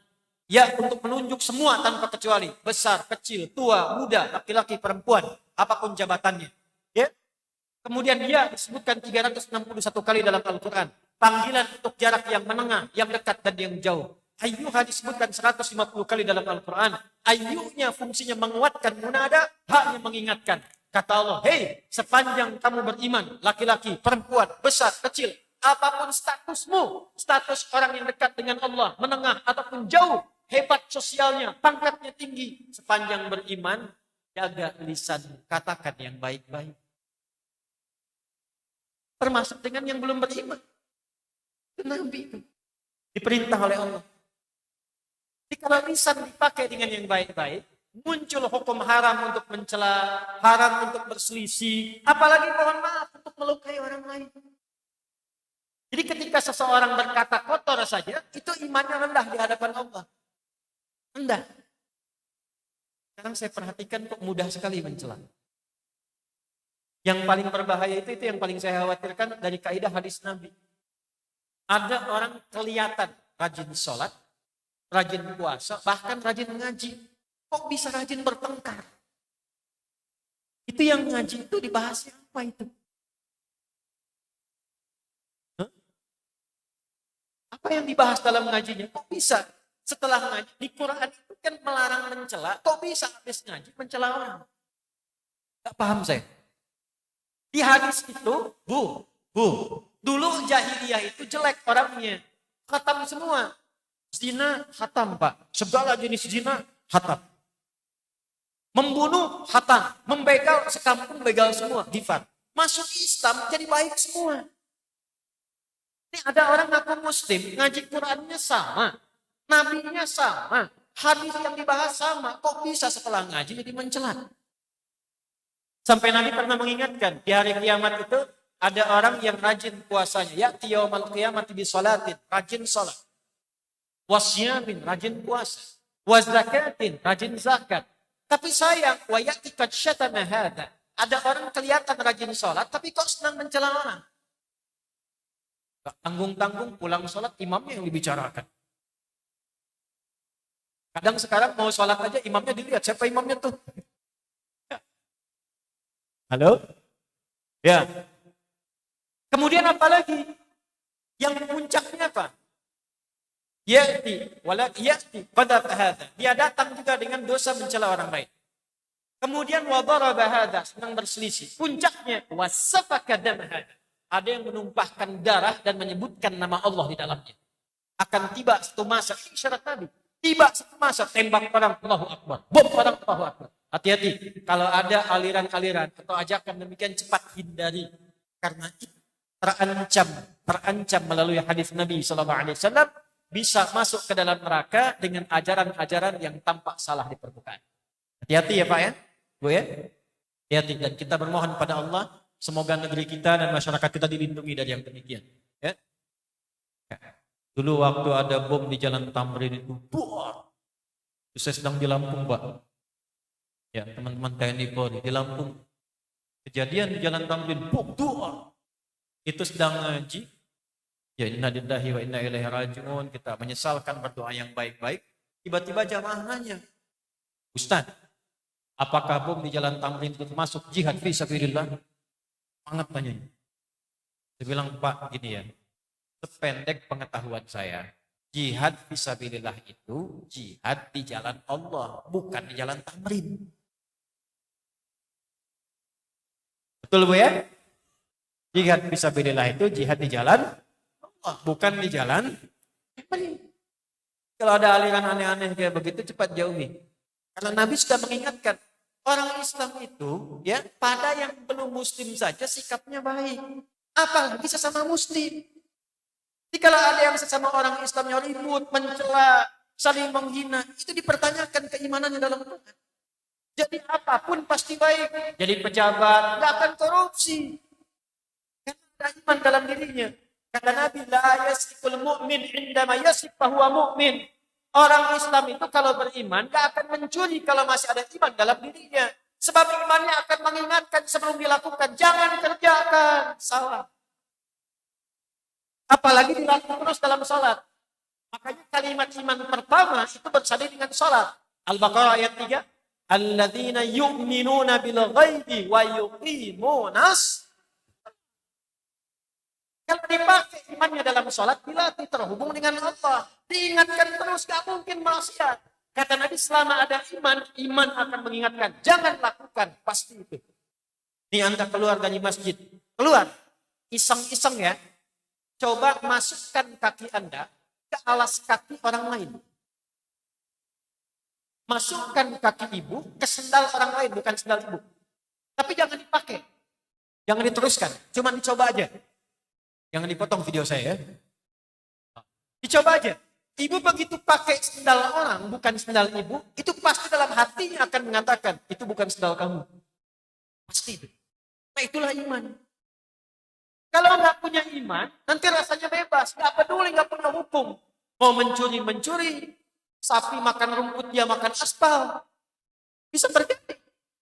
Ya, untuk menunjuk semua tanpa kecuali. Besar, kecil, tua, muda, laki-laki, perempuan. Apapun jabatannya. Ya. Kemudian ya disebutkan 361 kali dalam Al-Quran. Panggilan untuk jarak yang menengah, yang dekat dan yang jauh. Ayyuha disebutkan 150 kali dalam Al-Quran. Ayyuhnya fungsinya menguatkan munada, haknya mengingatkan. Kata Allah, hei sepanjang kamu beriman, laki-laki, perempuan, besar, kecil, apapun statusmu, status orang yang dekat dengan Allah, menengah ataupun jauh, hebat sosialnya, pangkatnya tinggi, sepanjang beriman, jaga lisan, katakan yang baik-baik. Termasuk dengan yang belum beriman. Itu Nabi itu diperintah oleh Allah. Jadi kalau lisan dipakai dengan yang baik-baik, muncul hukum haram untuk mencela, haram untuk berselisih, apalagi mohon maaf untuk melukai orang lain. Jadi ketika seseorang berkata kotor saja, itu imannya rendah di hadapan Allah. Rendah. Sekarang saya perhatikan kok mudah sekali mencela. Yang paling berbahaya itu yang paling saya khawatirkan dari kaidah hadis Nabi. Ada orang kelihatan rajin sholat, rajin puasa, bahkan rajin ngaji. Kok bisa rajin bertengkar? Itu yang ngaji itu dibahasnya apa itu? Hah? Apa yang dibahas dalam ngajinya? Kok bisa setelah ngaji? Di Quran itu kan melarang mencela. Kok bisa habis ngaji mencela orang? Gak paham saya. Di hadis itu, dulu jahiliyah itu jelek orangnya. Khatam semua. Zina, khatam Pak. Segala jenis zina, khatam. Membunuh, khatam. Membegal, sekampung begal semua. Difat. Masuk Islam, jadi baik semua. Ini ada orang ngaku muslim, ngaji Qurannya sama. Nabinya sama. Hadis yang dibahas sama. Kok bisa setelah ngaji jadi mencela? Sampai Nabi pernah mengingatkan, di hari kiamat itu ada orang yang rajin puasanya. Ya'ti yaumal qiyamati bi sholatin, rajin sholat. Wasyamin, rajin puasa. Wazakatin, rajin zakat. Tapi sayang, wa ya'ti qad syatama hadza. Ada orang kelihatan rajin sholat, tapi kok senang mencela orang. Gak tanggung-tanggung pulang sholat, imamnya yang dibicarakan. Kadang sekarang mau sholat aja, imamnya dilihat. Siapa imamnya tuh? Halo? Ya. Kemudian apa lagi? Yang puncaknya apa? Ya'ti pada hadza. Dia datang juga dengan dosa mencela orang lain. Kemudian wa daraba hadza, senang berselisih. Puncaknya wasafaka dam hadza. Ada yang menumpahkan darah dan menyebutkan nama Allah di dalamnya. Akan tiba satu masa, ini syarat Nabi. Tiba satu masa tembak orang, Allahu Akbar. Bom orang, Allahu Akbar. Hati-hati, kalau ada aliran-aliran atau ajakan demikian cepat hindari. Karena terancam melalui hadis Nabi SAW bisa masuk ke dalam neraka dengan ajaran-ajaran yang tampak salah di permukaan. Hati-hati ya Pak ya, Bu ya. Hati-hati dan kita bermohon pada Allah semoga negeri kita dan masyarakat kita dilindungi dari yang demikian. Ya. Dulu waktu ada bom di Jalan Tamrin itu, saya sedang di Lampung Pak. Ya, teman-teman TNI Polri di Lampung. Kejadian di Jalan Tamrin, itu sedang ngaji. Ya, inna lillahi wa inna ilaihi raji'un. Kita menyesalkan, berdoa yang baik-baik. Tiba-tiba jamaah nanya, Ustaz, apakah bom di Jalan Tamrin itu termasuk jihad fi sabilillah? Sangat tanya. Saya bilang, Pak, gini ya. Sependek pengetahuan saya, jihad fi sabilillah itu jihad di jalan Allah, bukan di Jalan Tamrin. Betul Bu ya? Jihad fisabilillah itu jihad di jalan Allah, bukan di jalan. Kalau ada aliran aneh-aneh kayak begitu cepat jauhi. Karena Nabi sudah mengingatkan orang Islam itu ya pada yang belum muslim saja sikapnya baik. Apalagi sesama muslim. Jadi kalau ada yang sesama orang Islamnya ribut, mencela, saling menghina, itu dipertanyakan keimanannya dalam Tuhan. Jadi apapun pasti baik. Jadi pejabat, tidak akan korupsi. Karena ada iman dalam dirinya. Kata Nabi, la yasrikul mu'min indama yasrik fahuwa mu'min. Orang Islam itu kalau beriman, tidak akan mencuri kalau masih ada iman dalam dirinya. Sebab imannya akan mengingatkan sebelum dilakukan. Jangan kerjakan, salah. Apalagi dilakukan terus dalam sholat. Makanya kalimat iman pertama itu bersanding dengan sholat. Al-Baqarah ayat 3. Alladzina yu'minuna bil ghaibi wa yuqimunas. Kalau dipakai imannya dalam sholat, dilatih terhubung dengan Allah. Diingatkan terus, gak mungkin maksiat. Kata Nabi, selama ada iman, iman akan mengingatkan. Jangan lakukan, pasti itu. Ini Anda keluar dari masjid. Keluar, iseng-iseng ya. Coba masukkan kaki Anda ke alas kaki orang lain. Masukkan kaki ibu ke sendal orang lain, bukan sendal ibu. Tapi jangan dipakai. Jangan diteruskan, cuma dicoba aja. Jangan dipotong video saya ya. Dicoba aja. Ibu begitu pakai sendal orang, bukan sendal ibu, itu pasti dalam hatinya akan mengatakan, itu bukan sendal kamu. Pasti itu. Nah itulah iman. Kalau nggak punya iman, nanti rasanya bebas. Nggak peduli, nggak pernah hukum. Mau mencuri, mencuri. Sapi makan rumput, dia makan aspal. Bisa terjadi.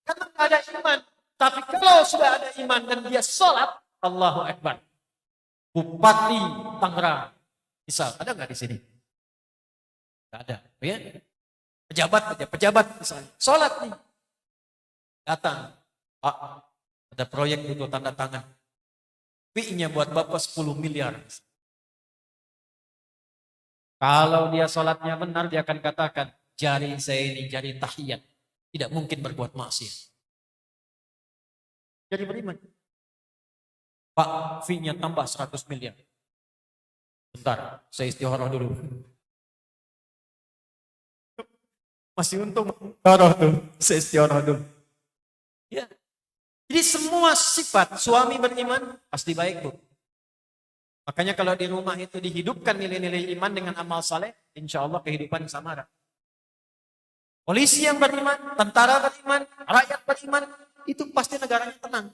Karena nggak ada iman. Tapi kalau sudah ada iman dan dia sholat, Allahu Akbar. Bupati Tangerang. Misal, ada nggak di sini? Nggak ada. Ya? Pejabat aja, pejabat misalnya. Sholat nih. Datang. Pak, ada proyek butuh tanda tangan. Fee-nya buat Bapak 10 miliar. Kalau dia sholatnya benar, dia akan katakan, jari saya ini jari tahiyat. Tidak mungkin berbuat maksiat. Jadi beriman. Pak, fee-nya tambah 100 miliar. Bentar, saya istikharah dulu. Masih untung istikharah tuh. Saya istikharah dulu. Ya. Jadi semua sifat suami beriman pasti baik, Bu. Makanya kalau di rumah itu dihidupkan nilai-nilai iman dengan amal saleh, insya Allah kehidupan samara. Polisi yang beriman, tentara beriman, rakyat beriman, itu pasti negaranya tenang,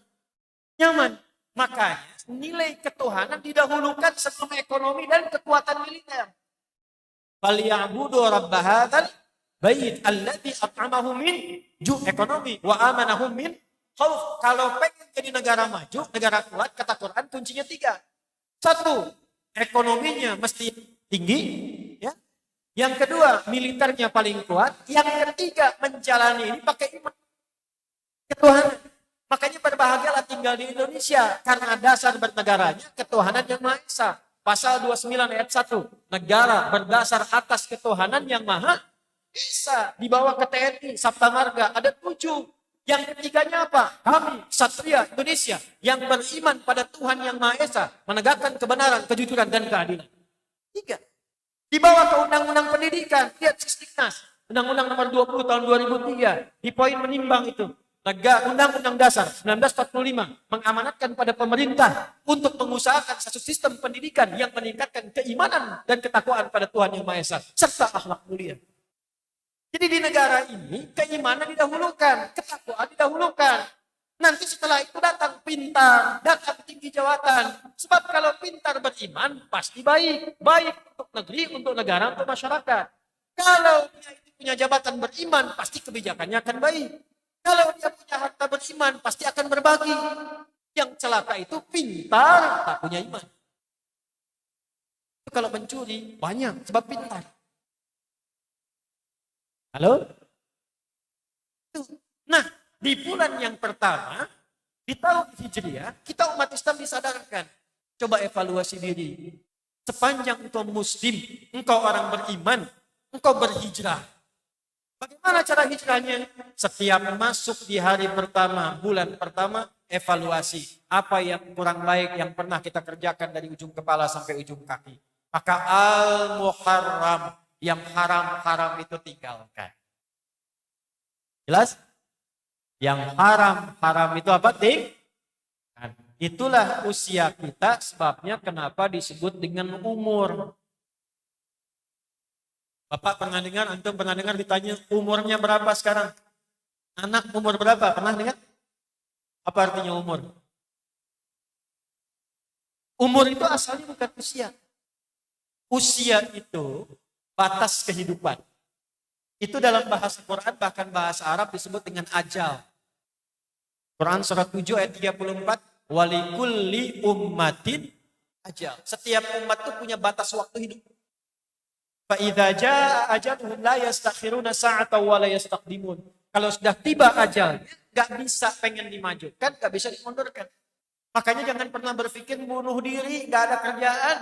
nyaman. Makanya nilai ketuhanan didahulukan sebelum ekonomi dan kekuatan militer. Falyabudu rabb hadzal bait alladzi at'amahum min ju' ekonomi wa amanahum min khauf. Kalau pengen jadi negara maju, negara kuat, kata Quran kuncinya 3. 1, ekonominya mesti tinggi, ya. Yang kedua, militernya paling kuat. Yang ketiga, menjalani ini pakai iman ketuhanan. Makanya berbahagialah tinggal di Indonesia karena dasar bernegaranya ketuhanan yang Maha Esa. Pasal 29 ayat 1, negara berdasar atas ketuhanan yang Maha Esa. Dibawa ke TNI, Sabta Marga, ada 7. Yang ketiganya apa? Kami, Satria Indonesia, yang beriman pada Tuhan yang Maha Esa, menegakkan kebenaran, kejujuran, dan keadilan. 3. Dibawa ke Undang-Undang Pendidikan, lihat Sisdiknas, Undang-Undang nomor 20 tahun 2003, di poin menimbang itu. Undang-Undang Dasar 1945 mengamanatkan pada pemerintah untuk mengusahakan satu sistem pendidikan yang meningkatkan keimanan dan ketakwaan pada Tuhan yang Maha Esa, serta akhlak mulia. Jadi di negara ini keimanan didahulukan, ketakwaan didahulukan. Nanti setelah itu datang pintar, datang tinggi jawatan. Sebab kalau pintar beriman pasti baik. Baik untuk negeri, untuk negara, untuk masyarakat. Kalau dia itu punya jabatan beriman, pasti kebijakannya akan baik. Kalau dia punya harta beriman, pasti akan berbagi. Yang celaka itu pintar, tak punya iman. Kalau mencuri, banyak sebab pintar. Halo? Nah, di bulan yang pertama, di tahun Hijriah, kita umat Islam disadarkan. Coba evaluasi diri. Sepanjang engkau muslim, engkau orang beriman, engkau berhijrah. Bagaimana cara hijrahnya? Setiap masuk di hari pertama, bulan pertama, evaluasi. Apa yang kurang baik yang pernah kita kerjakan dari ujung kepala sampai ujung kaki. Maka al-muharram, yang haram-haram itu tinggalkan. Jelas? Yang haram-haram itu apa? Tinggalkan. Itulah usia kita, sebabnya kenapa disebut dengan umur. Bapak pernah dengar, antum pernah dengar ditanya umurnya berapa sekarang? Anak umur berapa? Pernah dengar? Apa artinya umur? Umur itu asalnya bukan usia. Usia itu batas kehidupan. Itu dalam bahasa Quran, bahkan bahasa Arab disebut dengan ajal. Quran surat 7 ayat 34, walikulli ummatin ajal. Setiap umat itu punya batas waktu hidup. Fa idza jaa ajaluhum la yastakhiruna sa'atan wa la yastaqdimun. Kalau sudah tiba ajalnya, enggak bisa pengen dimajukan, enggak bisa dimundurkan. Makanya jangan pernah berpikir bunuh diri, enggak ada kerjaan.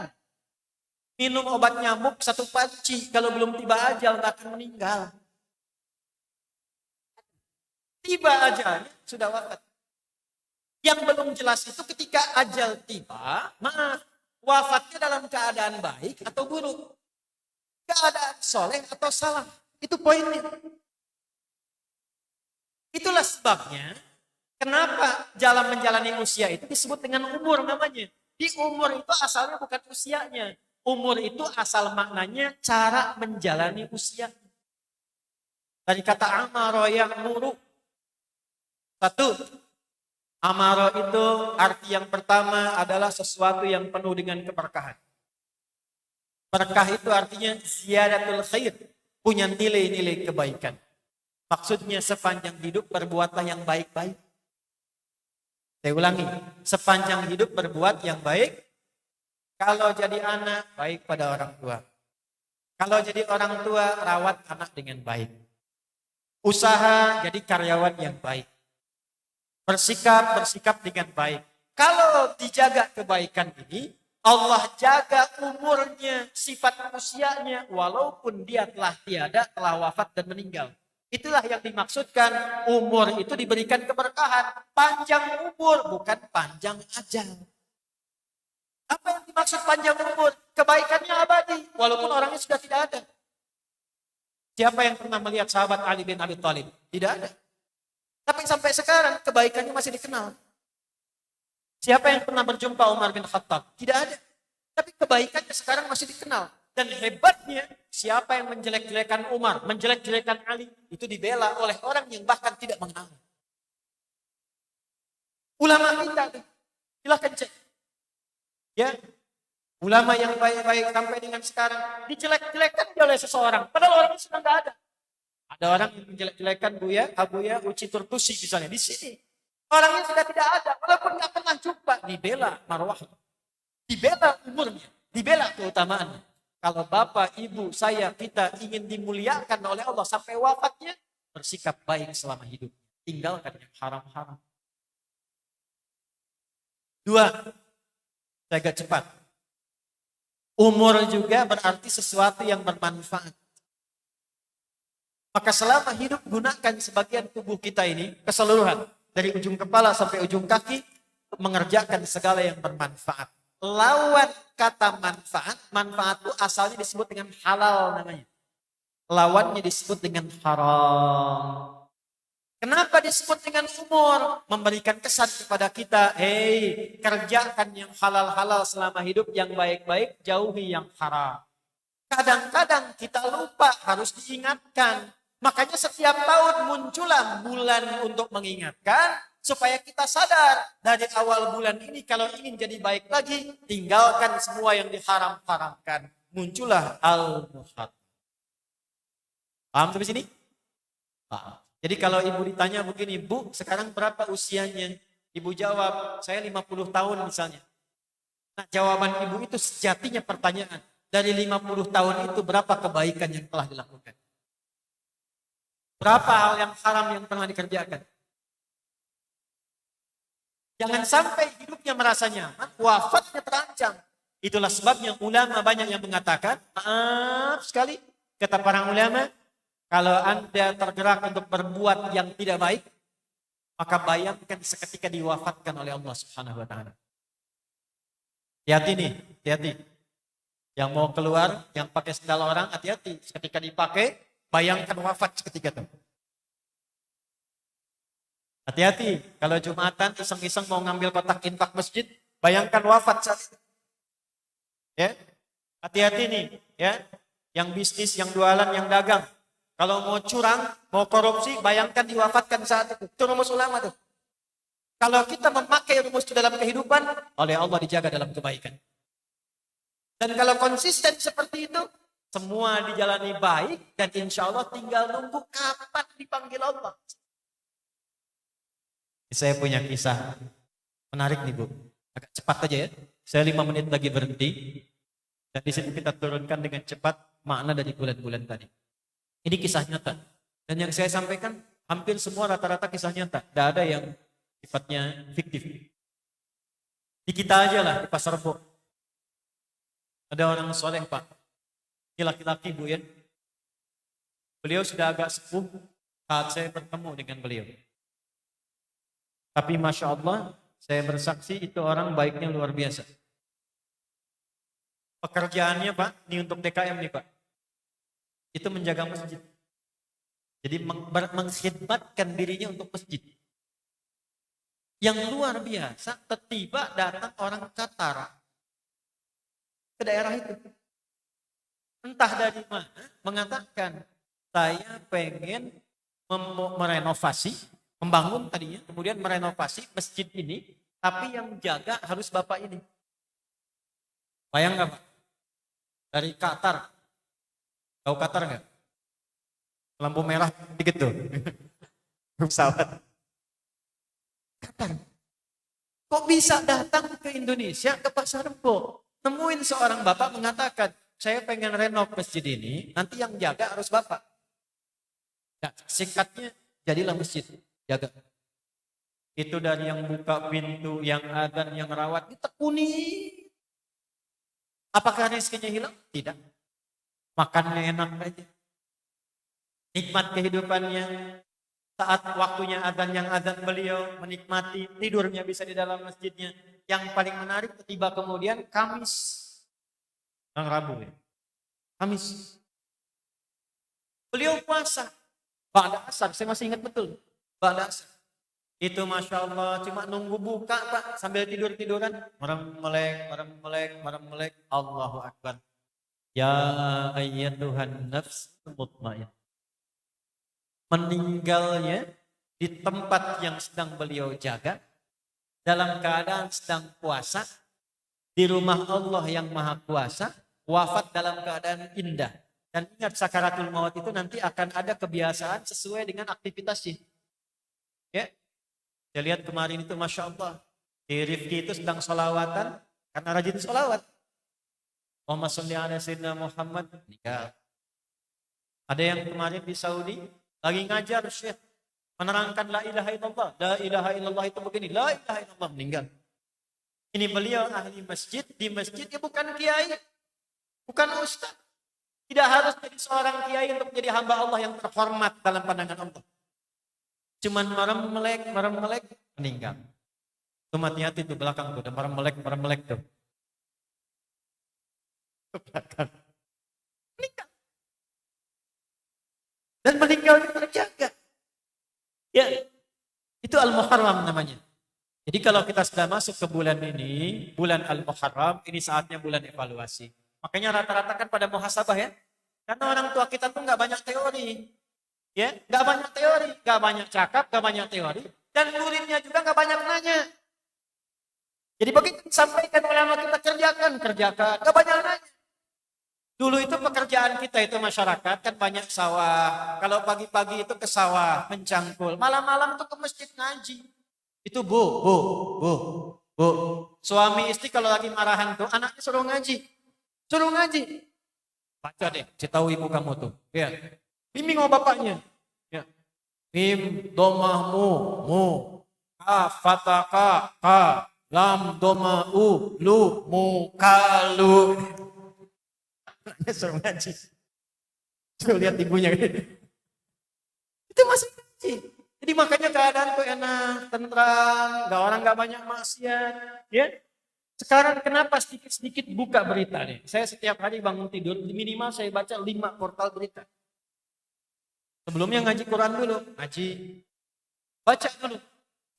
Minum obat nyamuk 1 panci, kalau belum tiba ajal enggak akan meninggal. Tiba ajalnya sudah wafat. Yang belum jelas itu ketika ajal tiba, maaf, wafatnya dalam keadaan baik atau buruk. Keadaan soleh atau salah. Itu poinnya. Itulah sebabnya kenapa jalan menjalani usia itu disebut dengan umur namanya. Di umur itu asalnya bukan usianya. Umur itu asal maknanya cara menjalani usia. Dari kata amaro yang muru. 1. Amaro itu arti yang pertama adalah sesuatu yang penuh dengan keberkahan. Berkah itu artinya ziyadatul khair, punya nilai-nilai kebaikan. Maksudnya sepanjang hidup berbuatlah yang baik-baik. Saya ulangi, sepanjang hidup berbuat yang baik. Kalau jadi anak, baik pada orang tua. Kalau jadi orang tua, rawat anak dengan baik. Usaha jadi karyawan yang baik. Bersikap dengan baik. Kalau dijaga kebaikan ini, Allah jaga umurnya, sifat usianya, walaupun dia telah tiada, telah wafat dan meninggal. Itulah yang dimaksudkan umur itu diberikan keberkahan. Panjang umur, bukan panjang ajal. Apa yang dimaksud panjang umur? Kebaikannya abadi, walaupun orangnya sudah tidak ada. Siapa yang pernah melihat sahabat Ali bin Abi Thalib? Tidak ada. Tapi sampai sekarang kebaikannya masih dikenal. Siapa yang pernah berjumpa Umar bin Khattab? Tidak ada. Tapi kebaikannya sekarang masih dikenal. Dan hebatnya, siapa yang menjelek-jelekan Umar, menjelek-jelekan Ali, itu dibela oleh orang yang bahkan tidak mengenal. Ulama kita, silahkan cek. Ya, ulama yang baik-baik sampai dengan sekarang, dijelek-jelekan oleh seseorang. Padahal orangnya sudah tidak ada. Ada orang yang menjelek-jelekan Abuya Uci Turtusi misalnya di sini. Orangnya sudah tidak ada, walaupun nggak pernah jumpa, dibela marwahnya, dibela umurnya, dibela keutamaannya. Kalau bapak, ibu, saya, kita ingin dimuliakan oleh Allah sampai wafatnya, bersikap baik selama hidup. Tinggalkan yang haram-haram. 2, saya agak cepat. Umur juga berarti sesuatu yang bermanfaat. Maka selama hidup gunakan sebagian tubuh kita ini keseluruhan. Dari ujung kepala sampai ujung kaki mengerjakan segala yang bermanfaat. Lawan kata manfaat, manfaat itu asalnya disebut dengan halal namanya. Lawannya disebut dengan haram. Kenapa disebut dengan umur? Memberikan kesan kepada kita, kerjakan yang halal-halal selama hidup, yang baik-baik, jauhi yang haram. Kadang-kadang kita lupa, harus diingatkan. Makanya setiap tahun muncullah bulan untuk mengingatkan supaya kita sadar dari awal bulan ini kalau ingin jadi baik lagi, tinggalkan semua yang diharam-haramkan. Muncullah Al-Muharram. Paham sampai sini? Paham. Jadi kalau ibu ditanya begini, Bu, sekarang berapa usianya? Ibu jawab, saya 50 tahun misalnya. Nah, jawaban ibu itu sejatinya pertanyaan. Dari 50 tahun itu berapa kebaikan yang telah dilakukan? Berapa hal yang haram yang pernah dikerjakan? Jangan sampai hidupnya merasa nyaman, wafatnya terancam. Itulah sebabnya ulama banyak yang mengatakan, maaf sekali, kata para ulama, kalau Anda tergerak untuk berbuat yang tidak baik, maka bayangkan seketika diwafatkan oleh Allah Subhanahu wa taala. Hati-hati nih, hati-hati. Yang mau keluar, yang pakai sendal orang, hati-hati. Ketika dipakai, bayangkan wafat seketika itu. Hati-hati, kalau Jumatan iseng-iseng mau ngambil kotak infak masjid, bayangkan wafat saat itu. Ya, hati-hati nih, ya, yang bisnis, yang jualan, yang dagang. Kalau mau curang, mau korupsi, bayangkan diwafatkan saat itu. Itu rumus ulama tuh. Kalau kita memakai rumus itu dalam kehidupan, oleh Allah dijaga dalam kebaikan. Dan kalau konsisten seperti itu, semua dijalani baik, dan insya Allah tinggal nunggu kapan dipanggil Allah. Saya punya kisah menarik nih Bu. Agak cepat aja ya. Saya 5 menit lagi berhenti. Dan di situ kita turunkan dengan cepat makna dari bulan-bulan tadi. Ini kisah nyata. Dan yang saya sampaikan hampir semua rata-rata kisah nyata. Tidak ada yang sifatnya fiktif. Di kita aja lah, di Pasar Rebo. Ada orang soleh Pak. Ini laki-laki Bu ya. Beliau sudah agak sepuh saat saya bertemu dengan beliau. Tapi Masya Allah, saya bersaksi itu orang baiknya luar biasa. Pekerjaannya Pak, ini untuk DKM nih Pak. Itu menjaga masjid. Jadi mengkhidmatkan dirinya untuk masjid. Yang luar biasa, tiba datang orang Qatar ke daerah itu. Entah dari mana, mengatakan, saya pengen merenovasi, membangun tadinya, kemudian merenovasi masjid ini, tapi yang jaga harus Bapak ini. Bayang nggak Pak? Dari Qatar. Tahu Qatar nggak? Lampu merah dikit tuh. Pesawat. Qatar. Kok bisa datang ke Indonesia, ke Pasar Rebo? Nemuin seorang bapak mengatakan, saya pengen renov masjid ini, nanti yang jaga harus Bapak. Nah, singkatnya, jadilah masjid. Jaga. Itu dari yang buka pintu, yang adzan, yang rawat, ditekuni. Apakah rezekinya hilang? Tidak. Makannya enak aja. Nikmat kehidupannya. Saat waktunya adzan, yang adzan beliau menikmati, tidurnya bisa di dalam masjidnya. Yang paling menarik tiba kemudian Kamis. Yang Rabu ya. Kamis. Beliau puasa. Ba'da asar, saya masih ingat betul. Ba'da asar. Itu Masya Allah, cuma nunggu buka Pak, sambil tidur-tiduran. Merem-melek. Allahu Akbar. Ya ayyatuhan nafs mutmain. Meninggalnya di tempat yang sedang beliau jaga, dalam keadaan sedang puasa, di rumah Allah yang Maha Kuasa, wafat dalam keadaan indah. Dan ingat sakaratul maut itu nanti akan ada kebiasaan sesuai dengan aktivitasnya. Ya, saya lihat kemarin itu Masya Allah, di Rifki itu sedang sholawatan, karena rajin sholawat. Muhammad sholli ala sayyidina Muhammad, nikah. Ada yang kemarin di Saudi, lagi ngajar Syekh, menerangkan la ilaha illallah. La ilaha illallah itu begini, la ilaha illallah, meninggal. Ini beliau ahli masjid, di masjid dia bukan kiai, bukan ustaz. Tidak harus jadi seorang kiai untuk menjadi hamba Allah yang terhormat dalam pandangan Allah. Cuman merem-melek, meninggal. Itu hati-hati tuh belakang tuh, merem-melek tuh. Ke belakang. Meninggal. Dan meninggalnya terjaga. Ya, itu Al-Muharram namanya. Jadi kalau kita sudah masuk ke bulan ini, bulan Al-Muharram, ini saatnya bulan evaluasi. Makanya rata-rata kan pada muhasabah ya. Karena orang tua kita tuh nggak banyak teori. Ya, nggak banyak teori, nggak banyak cakap, nggak banyak teori. Dan muridnya juga nggak banyak nanya. Jadi begitu disampaikan ulama kita kerjakan, nggak banyak nanya. Dulu itu pekerjaan kita itu masyarakat kan banyak sawah. Kalau pagi-pagi itu ke sawah, mencangkul. Malam-malam tuh ke masjid ngaji. Itu bu. Suami istri kalau lagi marahan tuh, anaknya suruh ngaji. Baca deh, citahu ibu kamu tuh. Ya. Bimbing sama bapaknya. Ya. Mim domah mu. Ka fataka ka. Lam domah lu mu kalu. Anaknya suruh ngaji. Suruh lihat ibunya. Itu masih ngaji. Jadi makanya keadaan tuh enak, tentram, orang nggak banyak maksiat, ya. Sekarang kenapa sedikit-sedikit buka berita nih? Saya setiap hari bangun tidur, minimal saya baca 5 portal berita. Sebelumnya ngaji Quran dulu, baca dulu.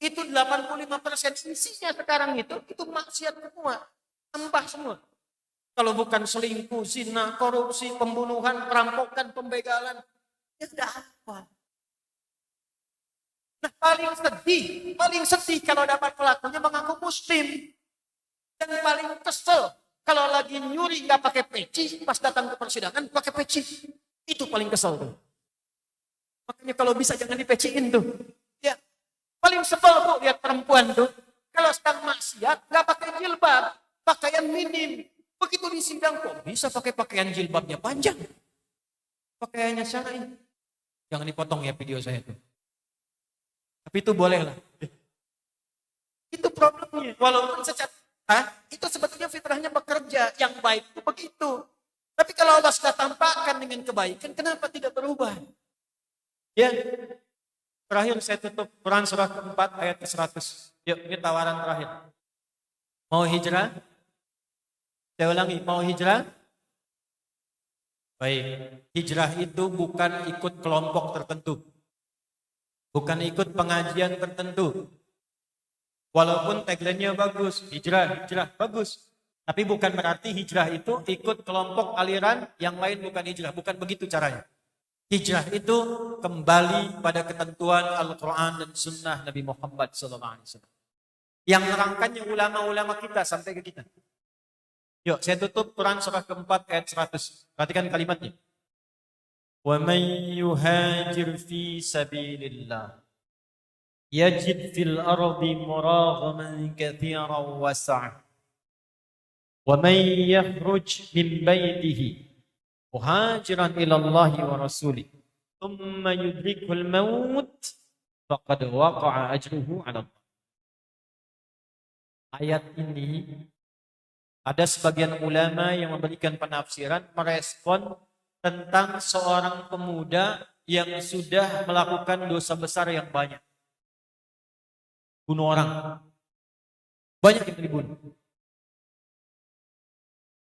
Itu 85% isinya sekarang itu maksiat semua, sampah semua. Kalau bukan selingkuh, zina, korupsi, pembunuhan, perampokan, pembegalan, ya sudah apa? Nah paling sedih kalau dapat pelakunya mengaku muslim. Dan paling kesel kalau lagi nyuri nggak pakai peci, pas datang ke persidangan pakai peci. Itu paling kesel tuh. Makanya kalau bisa jangan dipeciin tuh. Ya, Paling sebel tuh lihat perempuan tuh. Kalau sedang maksiat, nggak pakai jilbab. Pakaian minim. Begitu di sidang kok bisa pakai pakaian jilbabnya panjang. Pakaiannya syar'i. Jangan dipotong ya video saya tuh. Tapi itu boleh lah. Itu problemnya. Walaupun itu sebetulnya fitrahnya bekerja. Yang baik itu begitu. Tapi kalau Allah sudah tampakkan dengan kebaikan, kenapa tidak berubah? Ya, terakhir saya tutup Quran surah keempat ayat ke-100. Yuk, ini tawaran terakhir. Mau hijrah? Saya ulangi, mau hijrah? Baik, hijrah itu bukan ikut kelompok tertentu. Bukan ikut pengajian tertentu. Walaupun tagline-nya bagus, hijrah, bagus. Tapi bukan berarti hijrah itu ikut kelompok aliran yang lain bukan hijrah. Bukan begitu caranya. Hijrah itu kembali pada ketentuan Al-Quran dan Sunnah Nabi Muhammad SAW. Yang merangkannya ulama-ulama kita sampai ke kita. Yuk, saya tutup Quran surah keempat ayat 100. Perhatikan kalimatnya. وَمَنْ يُهَاجِرْ فِي سَبِيلِ اللَّهِ يَجِدْ فِي الْأَرْضِ مُرَاغَمًا كَثِيرًا وَسَعًا وَمَنْ يَخْرُجْ مِنْ بَيْتِهِ مُهَاجِرًا إِلَى اللَّهِ وَرَسُولِهِ ثُمَّ يُدْرِكْهُ الْمَوْتُ فَقَدْ وَقَعَ أَجْرُهُ عَلَى اللَّهِ. Ayat ini ada sebagian ulama yang memberikan penafsiran merespon tentang seorang pemuda yang sudah melakukan dosa besar yang banyak. Bunuh orang. Banyak yang dibunuh.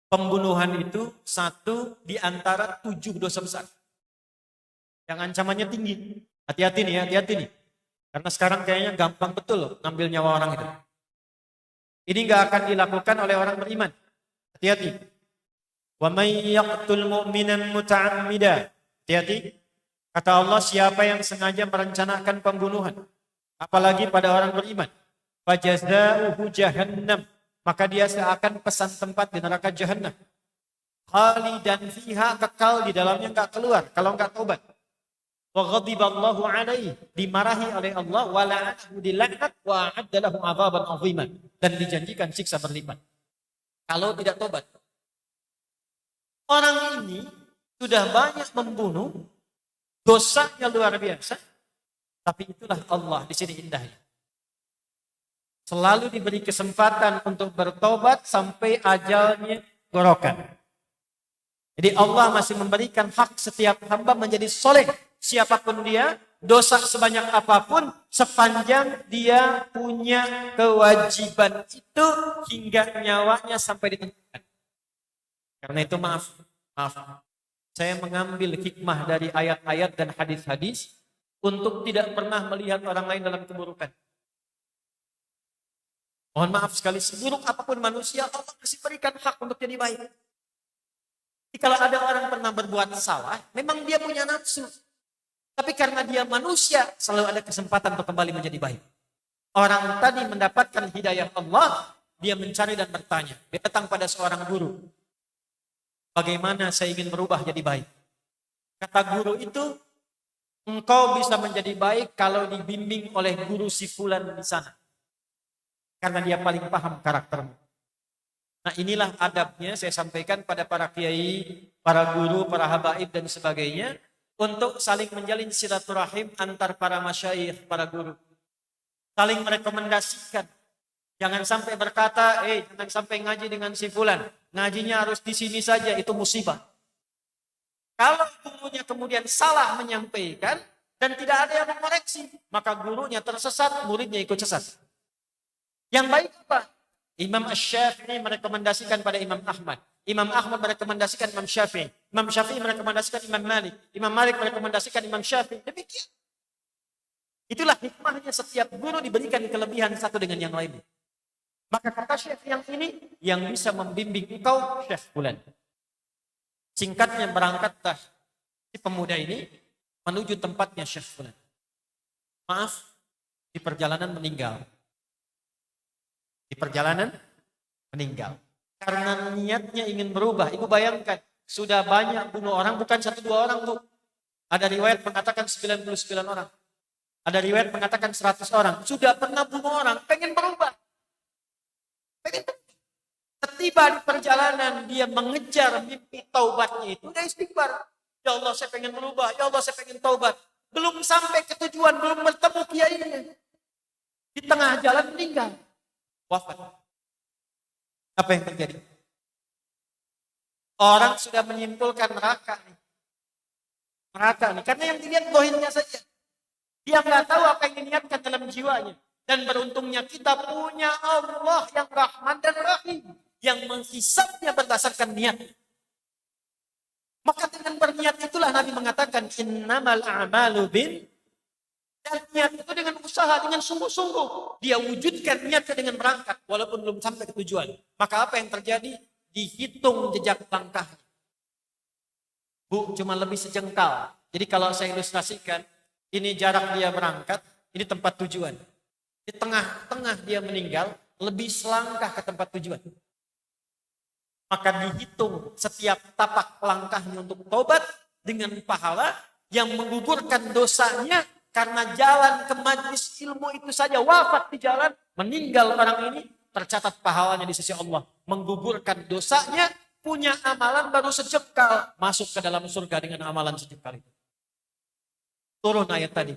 Pembunuhan itu satu di antara 7 dosa besar. Yang ancamannya tinggi. Hati-hati nih ya, hati-hati nih. Karena sekarang kayaknya gampang betul ngambil nyawa orang itu. Ini nggak akan dilakukan oleh orang beriman. Hati-hati. Wa may yaqtul mu'minan muta'ammida. Hati-hati. Kata Allah, siapa yang sengaja merencanakan pembunuhan, apalagi pada orang beriman, fajazauhu jahannam, maka dia seakan pesan tempat di neraka jahannam. Khalidan fiha, kekal di dalamnya, enggak keluar kalau enggak taubat. Wa ghadiballahu alaihi, dimarahi oleh Allah, wa la'anahu, dilaknat, wa a'adda lahu 'adzaban 'aziman, dan dijanjikan siksa berlipat kalau tidak tobat. Orang ini sudah banyak membunuh, dosanya luar biasa, tapi itulah Allah di sini indahnya. Selalu diberi kesempatan untuk bertobat sampai ajalnya gorokan. Jadi Allah masih memberikan hak setiap hamba menjadi soleh. Siapapun dia, dosa sebanyak apapun, sepanjang dia punya kewajiban itu hingga nyawanya sampai ditentukan. Karena itu maaf. Saya mengambil hikmah dari ayat-ayat dan hadis-hadis untuk tidak pernah melihat orang lain dalam keburukan. Mohon maaf sekali, seburuk apapun manusia, Allah masih berikan hak untuk jadi baik. Jadi kalau ada orang pernah berbuat salah, memang dia punya nafsu. Tapi karena dia manusia, selalu ada kesempatan untuk kembali menjadi baik. Orang tadi mendapatkan hidayah Allah, dia mencari dan bertanya. Dia datang pada seorang guru. Bagaimana saya ingin berubah jadi baik? Kata guru itu, engkau bisa menjadi baik kalau dibimbing oleh guru si fulan di sana. Karena dia paling paham karaktermu. Nah, inilah adabnya saya sampaikan pada para kiai, para guru, para habaib dan sebagainya, untuk saling menjalin silaturahim antar para masyayikh, para guru. Saling merekomendasikan. Jangan sampai berkata, jangan sampai ngaji dengan si fulan. Ngajinya harus di sini saja, itu musibah. Kalau gurunya kemudian salah menyampaikan dan tidak ada yang mengoreksi, maka gurunya tersesat, muridnya ikut sesat. Yang baik apa? Imam Asy-Syafi'i merekomendasikan pada Imam Ahmad. Imam Ahmad merekomendasikan Imam Syafi'i. Imam Syafi'i merekomendasikan Imam Malik. Imam Malik merekomendasikan Imam Syafi'i. Demikian. Itulah hikmahnya setiap guru diberikan kelebihan satu dengan yang lainnya. Maka kata Syekh yang ini, yang bisa membimbing engkau, Syekh fulan. Singkatnya berangkatlah si pemuda ini menuju tempatnya Syekh fulan. Maaf, di perjalanan meninggal. Di perjalanan meninggal. Karena niatnya ingin berubah. Ibu bayangkan, sudah banyak bunuh orang, bukan 1-2 orang tuh. Ada riwayat mengatakan 99 orang. Ada riwayat mengatakan 100 orang. Sudah pernah bunuh orang, pengen berubah. Tiba di perjalanan dia mengejar mimpi taubatnya itu, dia istighfar. Ya Allah, saya pengen berubah. Ya Allah, saya pengen taubat. Belum sampai ke tujuan, belum bertemu kiainya. Di tengah jalan meninggal. Wafat. Apa yang terjadi? Orang sudah menyimpulkan neraka nih. Neraka nih. Karena yang dilihat dohirnya saja. Dia nggak tahu apa yang diniatkan dalam jiwanya. Dan beruntungnya kita punya Allah yang Rahman dan Rahim. Yang menghisapnya berdasarkan niat. Maka dengan berniat itulah Nabi mengatakan innamal a'malu bin, dan niat itu dengan usaha, dengan sungguh-sungguh dia wujudkan niatnya dengan berangkat walaupun belum sampai ke tujuan. Maka apa yang terjadi? Dihitung jejak langkahnya. Bu, cuma lebih sejengkal. Jadi kalau saya ilustrasikan, ini jarak dia berangkat, ini tempat tujuan. Di tengah-tengah dia meninggal, lebih selangkah ke tempat tujuan. Maka dihitung setiap tapak langkahnya untuk taubat dengan pahala yang menggugurkan dosanya karena jalan ke majlis ilmu itu saja, wafat di jalan, meninggal orang ini, tercatat pahalanya di sisi Allah. Menggugurkan dosanya, punya amalan baru sejengkal, masuk ke dalam surga dengan amalan sejengkal itu. Turun ayat tadi.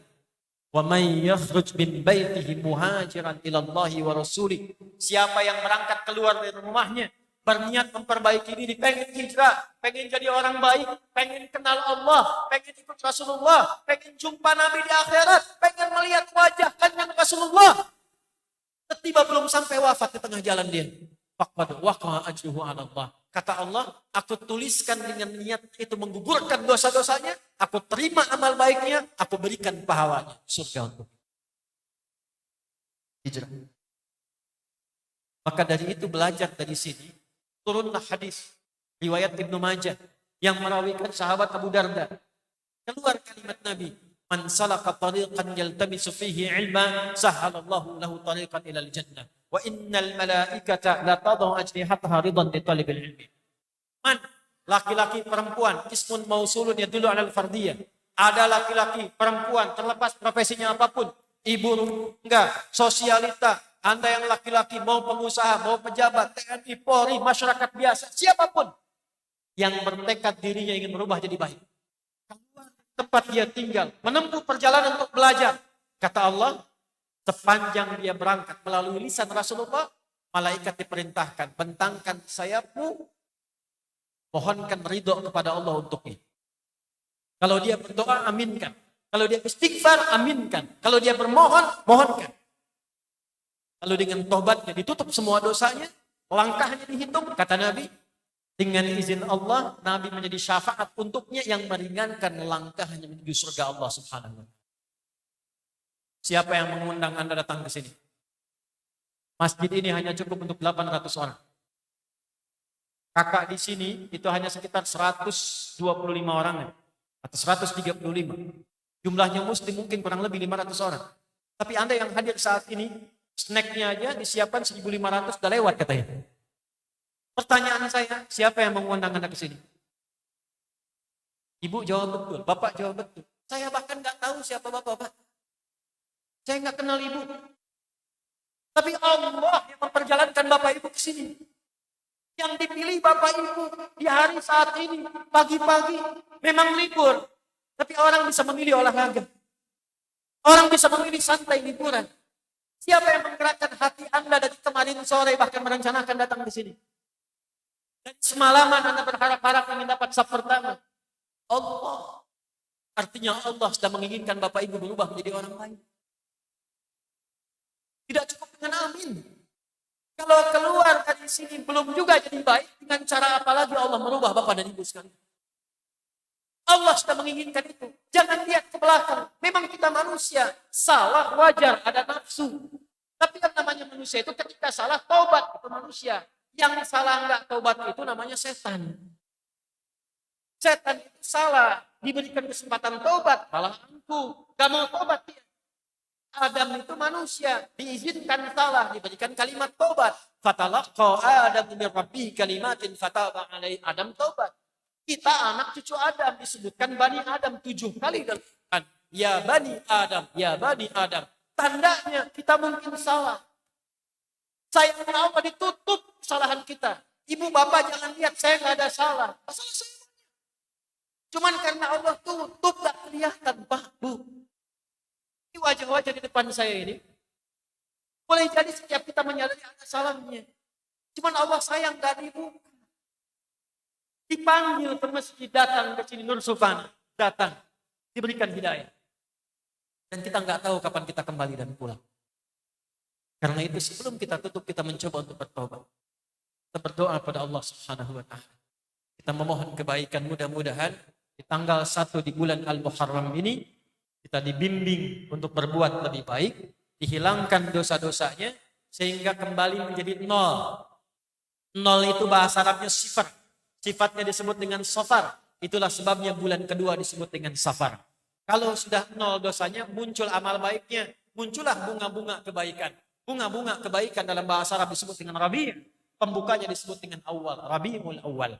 Wa may yakhruj min baitihi muhajiran ila Allahi wa rasulih. Siapa yang berangkat keluar dari rumahnya berniat memperbaiki diri, pengen hijrah, pengen jadi orang baik, pengen kenal Allah, pengen ikut Rasulullah, pengen jumpa Nabi di akhirat, pengen melihat wajah kanjeng Rasulullah. Tiba belum sampai wafat di tengah jalan dia. Faqad waqa ajruhu 'ala Allah. Kata Allah, aku tuliskan dengan niat itu menggugurkan dosa-dosanya, aku terima amal baiknya, aku berikan pahalanya, surga untuk hijrah. Maka dari itu belajar dari sini. Turunlah hadis riwayat Ibnu Majah yang merawikan sahabat Abu Darda. Keluar kalimat Nabi, "Man salaka tariqan yaltamisu fihi ilma, sahhalallahu lahu tariqan ilal jannah. Wa innal malaikata la tadau ajnihataha ridan li talibil ilmi." Man, laki-laki perempuan, ismun mausulun yadullu 'alal fardiyah. Ada laki-laki perempuan terlepas profesinya apapun, ibu enggak, sosialita, Anda yang laki-laki, mau pengusaha, mau pejabat, TNI, Polri, masyarakat biasa, siapapun yang bertekad dirinya ingin berubah jadi baik. Tempat dia tinggal, menempuh perjalanan untuk belajar. Kata Allah, sepanjang dia berangkat melalui lisan Rasulullah, malaikat diperintahkan, bentangkan sayapmu, mohonkan ridho kepada Allah untuknya. Kalau dia berdoa, aminkan. Kalau dia istighfar, aminkan. Kalau dia bermohon, mohonkan. Lalu dengan tobatnya ditutup semua dosanya, langkahnya dihitung, kata Nabi, dengan izin Allah, Nabi menjadi syafaat untuknya yang meringankan langkahnya menuju surga Allah Subhanahu wa Ta'ala. Siapa yang mengundang Anda datang ke sini? Masjid ini hanya cukup untuk 800 orang. Kakak di sini itu hanya sekitar 125 orang atau 135. Jumlahnya muslim mungkin kurang lebih 500 orang. Tapi Anda yang hadir saat ini, snacknya aja disiapkan 1.500 sudah lewat katanya. Pertanyaan saya, siapa yang mengundang Anda ke sini? Ibu jawab betul, Bapak jawab betul. Saya bahkan nggak tahu siapa Bapak. Saya nggak kenal Ibu. Tapi Allah yang memperjalankan Bapak Ibu ke sini. Yang dipilih Bapak Ibu di hari saat ini, pagi-pagi, memang libur. Tapi orang bisa memilih olahraga. Orang bisa memilih santai liburan. Siapa yang menggerakkan hati Anda dari kemarin sore bahkan merencanakan datang di sini? Dan semalaman Anda berharap-harap ingin dapat saf pertama. Allah. Artinya Allah sudah menginginkan Bapak Ibu berubah menjadi orang baik. Tidak cukup dengan amin. Kalau keluar dari sini belum juga jadi baik, dengan cara apa lagi Allah merubah Bapak dan Ibu sekalian? Allah sudah menginginkan itu. Jangan lihat ke belakang. Memang kita manusia. Salah, wajar, ada nafsu. Tapi yang namanya manusia itu ketika salah, taubat itu manusia. Yang salah enggak taubat itu namanya setan. Setan itu salah. Diberikan kesempatan taubat. Malah angkuh. Gak mau taubat dia. Adam itu manusia. Diizinkan salah. Diberikan kalimat taubat. Fatalaqa Adam min rabbih kalimatin fataba alaihi. Adam taubat. Kita anak cucu Adam, disebutkan Bani Adam 7 kali dalam Quran. ya Bani Adam, ya Bani Adam. Tandanya kita mungkin salah. Sayangnya Allah ditutup kesalahan kita. Ibu bapak jangan lihat saya nggak ada salah. Masalah saya. Cuman karena Allah tutup gak kelihatan Pak, Bu. Ini wajah-wajah di depan saya ini. Boleh jadi setiap kita menyadari ada salahnya. Cuman Allah sayang gak dibuka. Dipanggil ke masjid, datang ke sini Nur Sufana. Datang, diberikan hidayah. Dan kita nggak tahu kapan kita kembali dan pulang. Karena itu sebelum kita tutup, kita mencoba untuk bertobat. Kita berdoa pada Allah Subhanahu wa Ta'ala. Kita memohon kebaikan, mudah-mudahan di tanggal 1 di bulan Al-Muharram ini kita dibimbing untuk berbuat lebih baik, dihilangkan dosa-dosanya sehingga kembali menjadi nol. Nol itu bahasa Arabnya sifar. Sifatnya disebut dengan safar. Itulah sebabnya bulan kedua disebut dengan safar. Kalau sudah nol dosanya, muncul amal baiknya, muncullah bunga-bunga kebaikan. Bunga-bunga kebaikan dalam bahasa Arab disebut dengan Rabi'. Pembukanya disebut dengan awal, Rabi'ul Awal.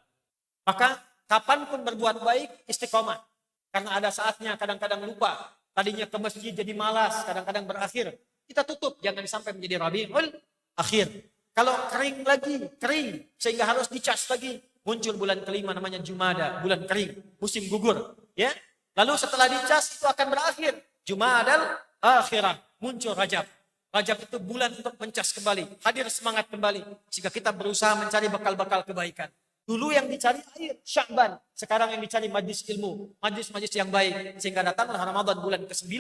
Maka kapanpun berbuat baik, istiqomah. Karena ada saatnya kadang-kadang lupa. Tadinya ke masjid jadi malas, kadang-kadang berakhir. Kita tutup, jangan sampai menjadi Rabi'ul Akhir. Kalau kering lagi, kering. Sehingga harus dicas lagi. Muncul bulan kelima namanya Jumada, bulan kering, musim gugur. Ya. Lalu setelah dicas itu akan berakhir. Jumadal Akhirah, muncul Rajab. Rajab itu bulan untuk mencas kembali, hadir semangat kembali. Jika kita berusaha mencari bekal-bekal kebaikan. Dulu yang dicari air, Sya'ban. Sekarang yang dicari majlis ilmu, majlis-majlis yang baik. Sehingga datanglah Ramadan bulan ke-9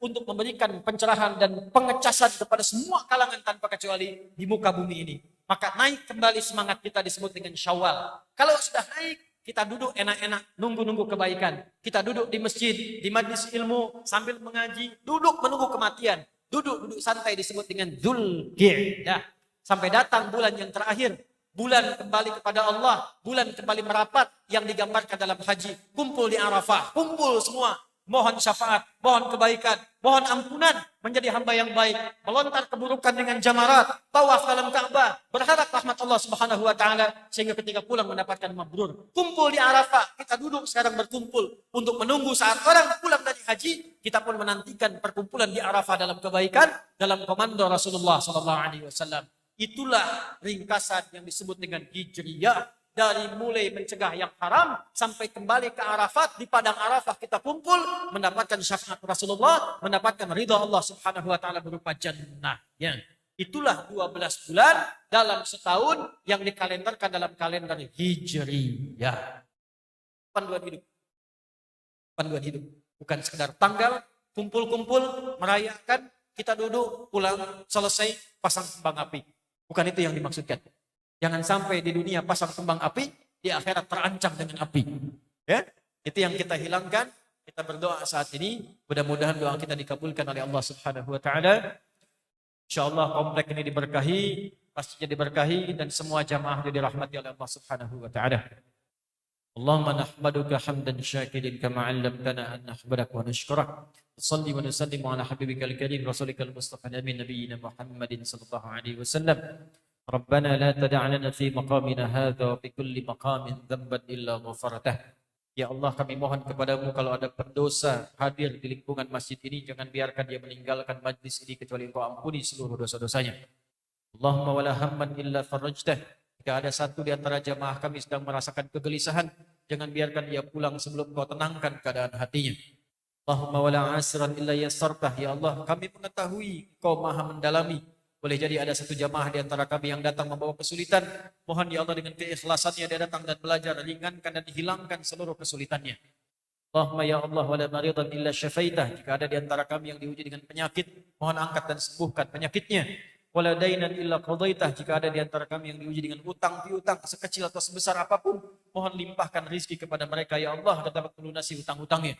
untuk memberikan pencerahan dan pengecasan kepada semua kalangan tanpa kecuali di muka bumi ini. Maka naik kembali semangat kita disebut dengan Syawal. Kalau sudah naik, kita duduk enak-enak, nunggu-nunggu kebaikan. Kita duduk di masjid, di majlis ilmu, sambil mengaji, duduk menunggu kematian. Duduk santai disebut dengan Dzulqa'dah. Sampai datang bulan yang terakhir. Bulan kembali kepada Allah. Bulan kembali merapat yang digambarkan dalam haji. Kumpul di Arafah. Kumpul semua. Mohon syafaat, mohon kebaikan, mohon ampunan. Menjadi hamba yang baik. Melontar keburukan dengan jamarat. Tawaf dalam Ka'bah. Berharap rahmat Allah Subhanahu wa Ta'ala. Sehingga ketika pulang mendapatkan mabrur. Kumpul di Arafah. Kita duduk sekarang berkumpul. Untuk menunggu saat orang pulang dari haji. Kita pun menantikan perkumpulan di Arafah dalam kebaikan. Dalam komando Rasulullah SAW. Itulah ringkasan yang disebut dengan Hijriyah. Dari mulai mencegah yang haram sampai kembali ke Arafat. Di padang Arafah kita kumpul mendapatkan syafaat Rasulullah, mendapatkan ridha Allah Subhanahu wa Ta'ala berupa jannah. Ya. Itulah 12 bulan dalam setahun yang dikalendarkan dalam kalender Hijriyah. Panduan hidup. Panduan hidup. Bukan sekedar tanggal, kumpul-kumpul, merayakan, kita duduk, pulang, selesai, pasang kembang api. Bukan itu yang dimaksudkan. Jangan sampai di dunia pasang kembang api, di akhirat terancam dengan api. Ya, itu yang kita hilangkan. Kita berdoa saat ini, mudah-mudahan doa kita dikabulkan oleh Allah Subhanahu wa Ta'ala. Insyaallah komplek ini diberkahi, pastinya diberkahi dan semua jamaah dirahmati oleh Allah Subhanahu wa Ta'ala. Allahumma nahmaduka hamdan syakirin kama 'allamtana an nahmadak wa nashkurak. Shalli wa nusallim ala habibikal karim rasulikal mustafa nabiyina Muhammadin sallallahu alaihi wasallam. Rabbana la tada'lana fi maqamina hadha wa fi kulli maqamin dhanban illa ghafartah. Ya Allah, kami mohon kepadamu kalau ada pendosa hadir di lingkungan masjid ini, jangan biarkan dia meninggalkan majlis ini kecuali Engkau ampuni seluruh dosa-dosanya. Allahumma wala hamman illa farajtah. Jika ada satu di antara jamaah kami sedang merasakan kegelisahan, jangan biarkan dia pulang sebelum Engkau tenangkan keadaan hatinya. Allahumma wala asran illa yassartah. Ya Allah, kami mengetahui Engkau Maha mendalami. Boleh jadi ada satu jamaah di antara kami yang datang membawa kesulitan. Mohon ya Allah dengan keikhlasannya dia datang dan belajar, ringankan dan hilangkan seluruh kesulitannya. Allahumma ya Allah wala maridan illa syafaitah. Jika ada di antara kami yang diuji dengan penyakit, mohon angkat dan sembuhkan penyakitnya. Wala dainan illa qadaitah. Jika ada di antara kami yang diuji dengan utang piutang sekecil atau sebesar apapun, mohon limpahkan rezeki kepada mereka ya Allah dan dapat melunasi utang-utangnya.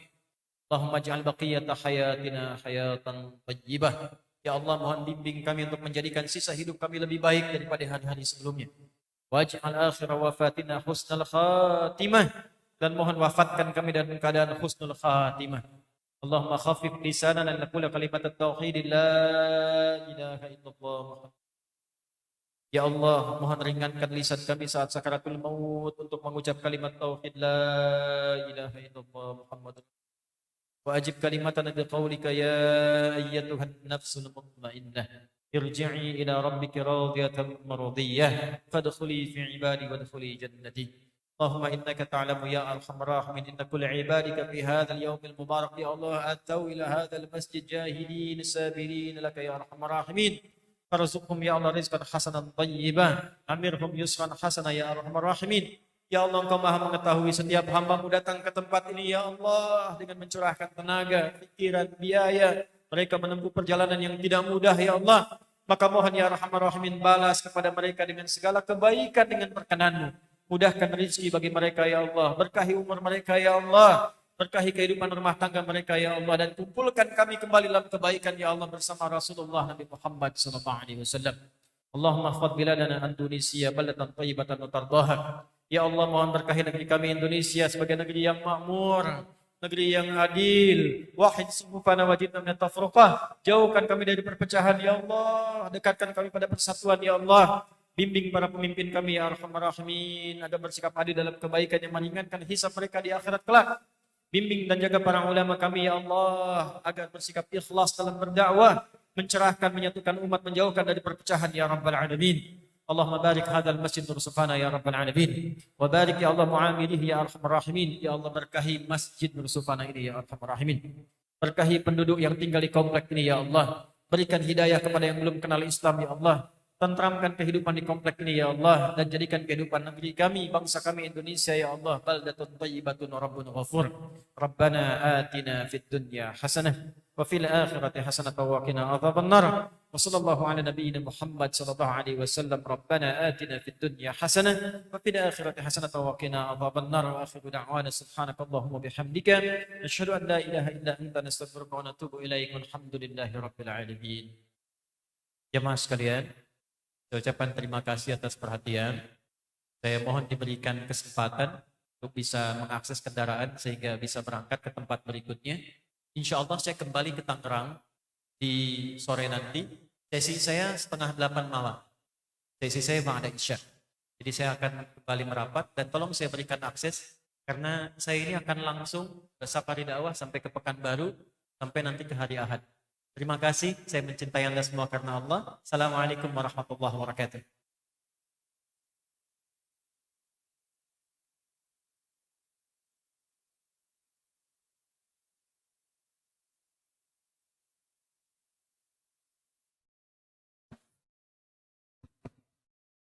Allahumma ja'al baqiyata hayatina hayatan thayyibah. Ya Allah, mohon bimbing kami untuk menjadikan sisa hidup kami lebih baik daripada hari-hari sebelumnya. Waj'al akhir wafatina husnul khatimah. Dan mohon wafatkan kami dalam keadaan husnul khatimah. Allahumma khafif lisanana naqula kalimat at-tauhid la ilaha illallah. Ya Allah, mohon ringankan lisan kami saat sakaratul maut untuk mengucap kalimat tauhid la ilaha illallah Muhammadur. وأجب كلمتنا بقولك يا أيتها النفس المطمئنة ارجعي إلى ربك راضية مرضية فادخلي في عبادي وادخلي جنتي. اللهم إنك تعلم يا أرحم الراحمين إن كل عبادك في هذا اليوم المبارك يا الله أتوا إلى هذا المسجد جاهدين سابرين لك يا أرحم الراحمين، فارزقهم يا الله رزقا حسنا طيبا، أمرهم يسرا حسنا يا أرحم الراحمين. Ya Allah, Engkau maha mengetahui setiap hamba-Mu datang ke tempat ini ya Allah dengan mencurahkan tenaga, pikiran, biaya. Mereka menempuh perjalanan yang tidak mudah ya Allah. Maka mohon ya Arhamar Rahimin balas kepada mereka dengan segala kebaikan dengan perkenan-Mu. Mudahkan rezeki bagi mereka ya Allah. Berkahi umur mereka ya Allah. Berkahi kehidupan rumah tangga mereka ya Allah. Dan kumpulkan kami kembali dalam kebaikan ya Allah bersama Rasulullah Nabi Muhammad SAW. Allahumma khfad biladana Indonesia balatan tayyibatan wa tardaha. Ya Allah, mohon berkahi negeri kami Indonesia sebagai negeri yang makmur, negeri yang adil. Wahid sufufana wajidna min tafruqah. Jauhkan kami dari perpecahan ya Allah, dekatkan kami pada persatuan ya Allah. Bimbing para pemimpin kami ya Arhamar Rahimin agar bersikap adil dalam kebaikan yang meringankan hisab mereka di akhirat kelak. Bimbing dan jaga para ulama kami ya Allah agar bersikap ikhlas dalam berdakwah, mencerahkan, menyatukan umat, menjauhkan dari perpecahan ya Rabbal Alamin. Allahumma barik hadzal masjid Nursufana ya Rabbal Alamin. Wa barik ya Allah muamilihi ya Arhamar Rahimin. Ya Allah berkahi masjid Nursufana ini ya Arhamar Rahimin. Berkahi penduduk yang tinggal di komplek ini ya Allah. Berikan hidayah kepada yang belum kenal Islam ya Allah. Tentramkan kehidupan di komplek ini ya Allah. Dan jadikan kehidupan negeri kami, bangsa kami Indonesia ya Allah baldatun thayyibatun rabbun ghafur. Rabbana atina fid dunya hasanah wa fil akhirati hasanah wa qina adzabannar. Wa sallallahu ala nabiyyina Muhammad sallallahu alaihi wasallam. Rabbana atina fid dunya hasanah wa fil akhirati hasanah wa qina adzabannar. Wa akhiru da'wana subhanakallahumma bihamdika asyhadu an la ilaha illa anta nastaghfiruka wa natubu ilaik. Walhamdulillahi rabbil alamin. Jemaah sekalian, saya ucapkan terima kasih atas perhatian. Saya mohon diberikan kesempatan untuk bisa mengakses kendaraan sehingga bisa berangkat ke tempat berikutnya. Insya Allah saya kembali ke Tangerang di sore nanti. Sesi saya 7:30 malam. Sesi saya memang ada Isya. Jadi saya akan kembali merapat dan tolong saya berikan akses karena saya ini akan langsung bersafari dakwah sampai ke Pekanbaru sampai nanti ke hari Ahad. Terima kasih, saya mencintai Anda semua karena Allah. Assalamualaikum warahmatullahi wabarakatuh.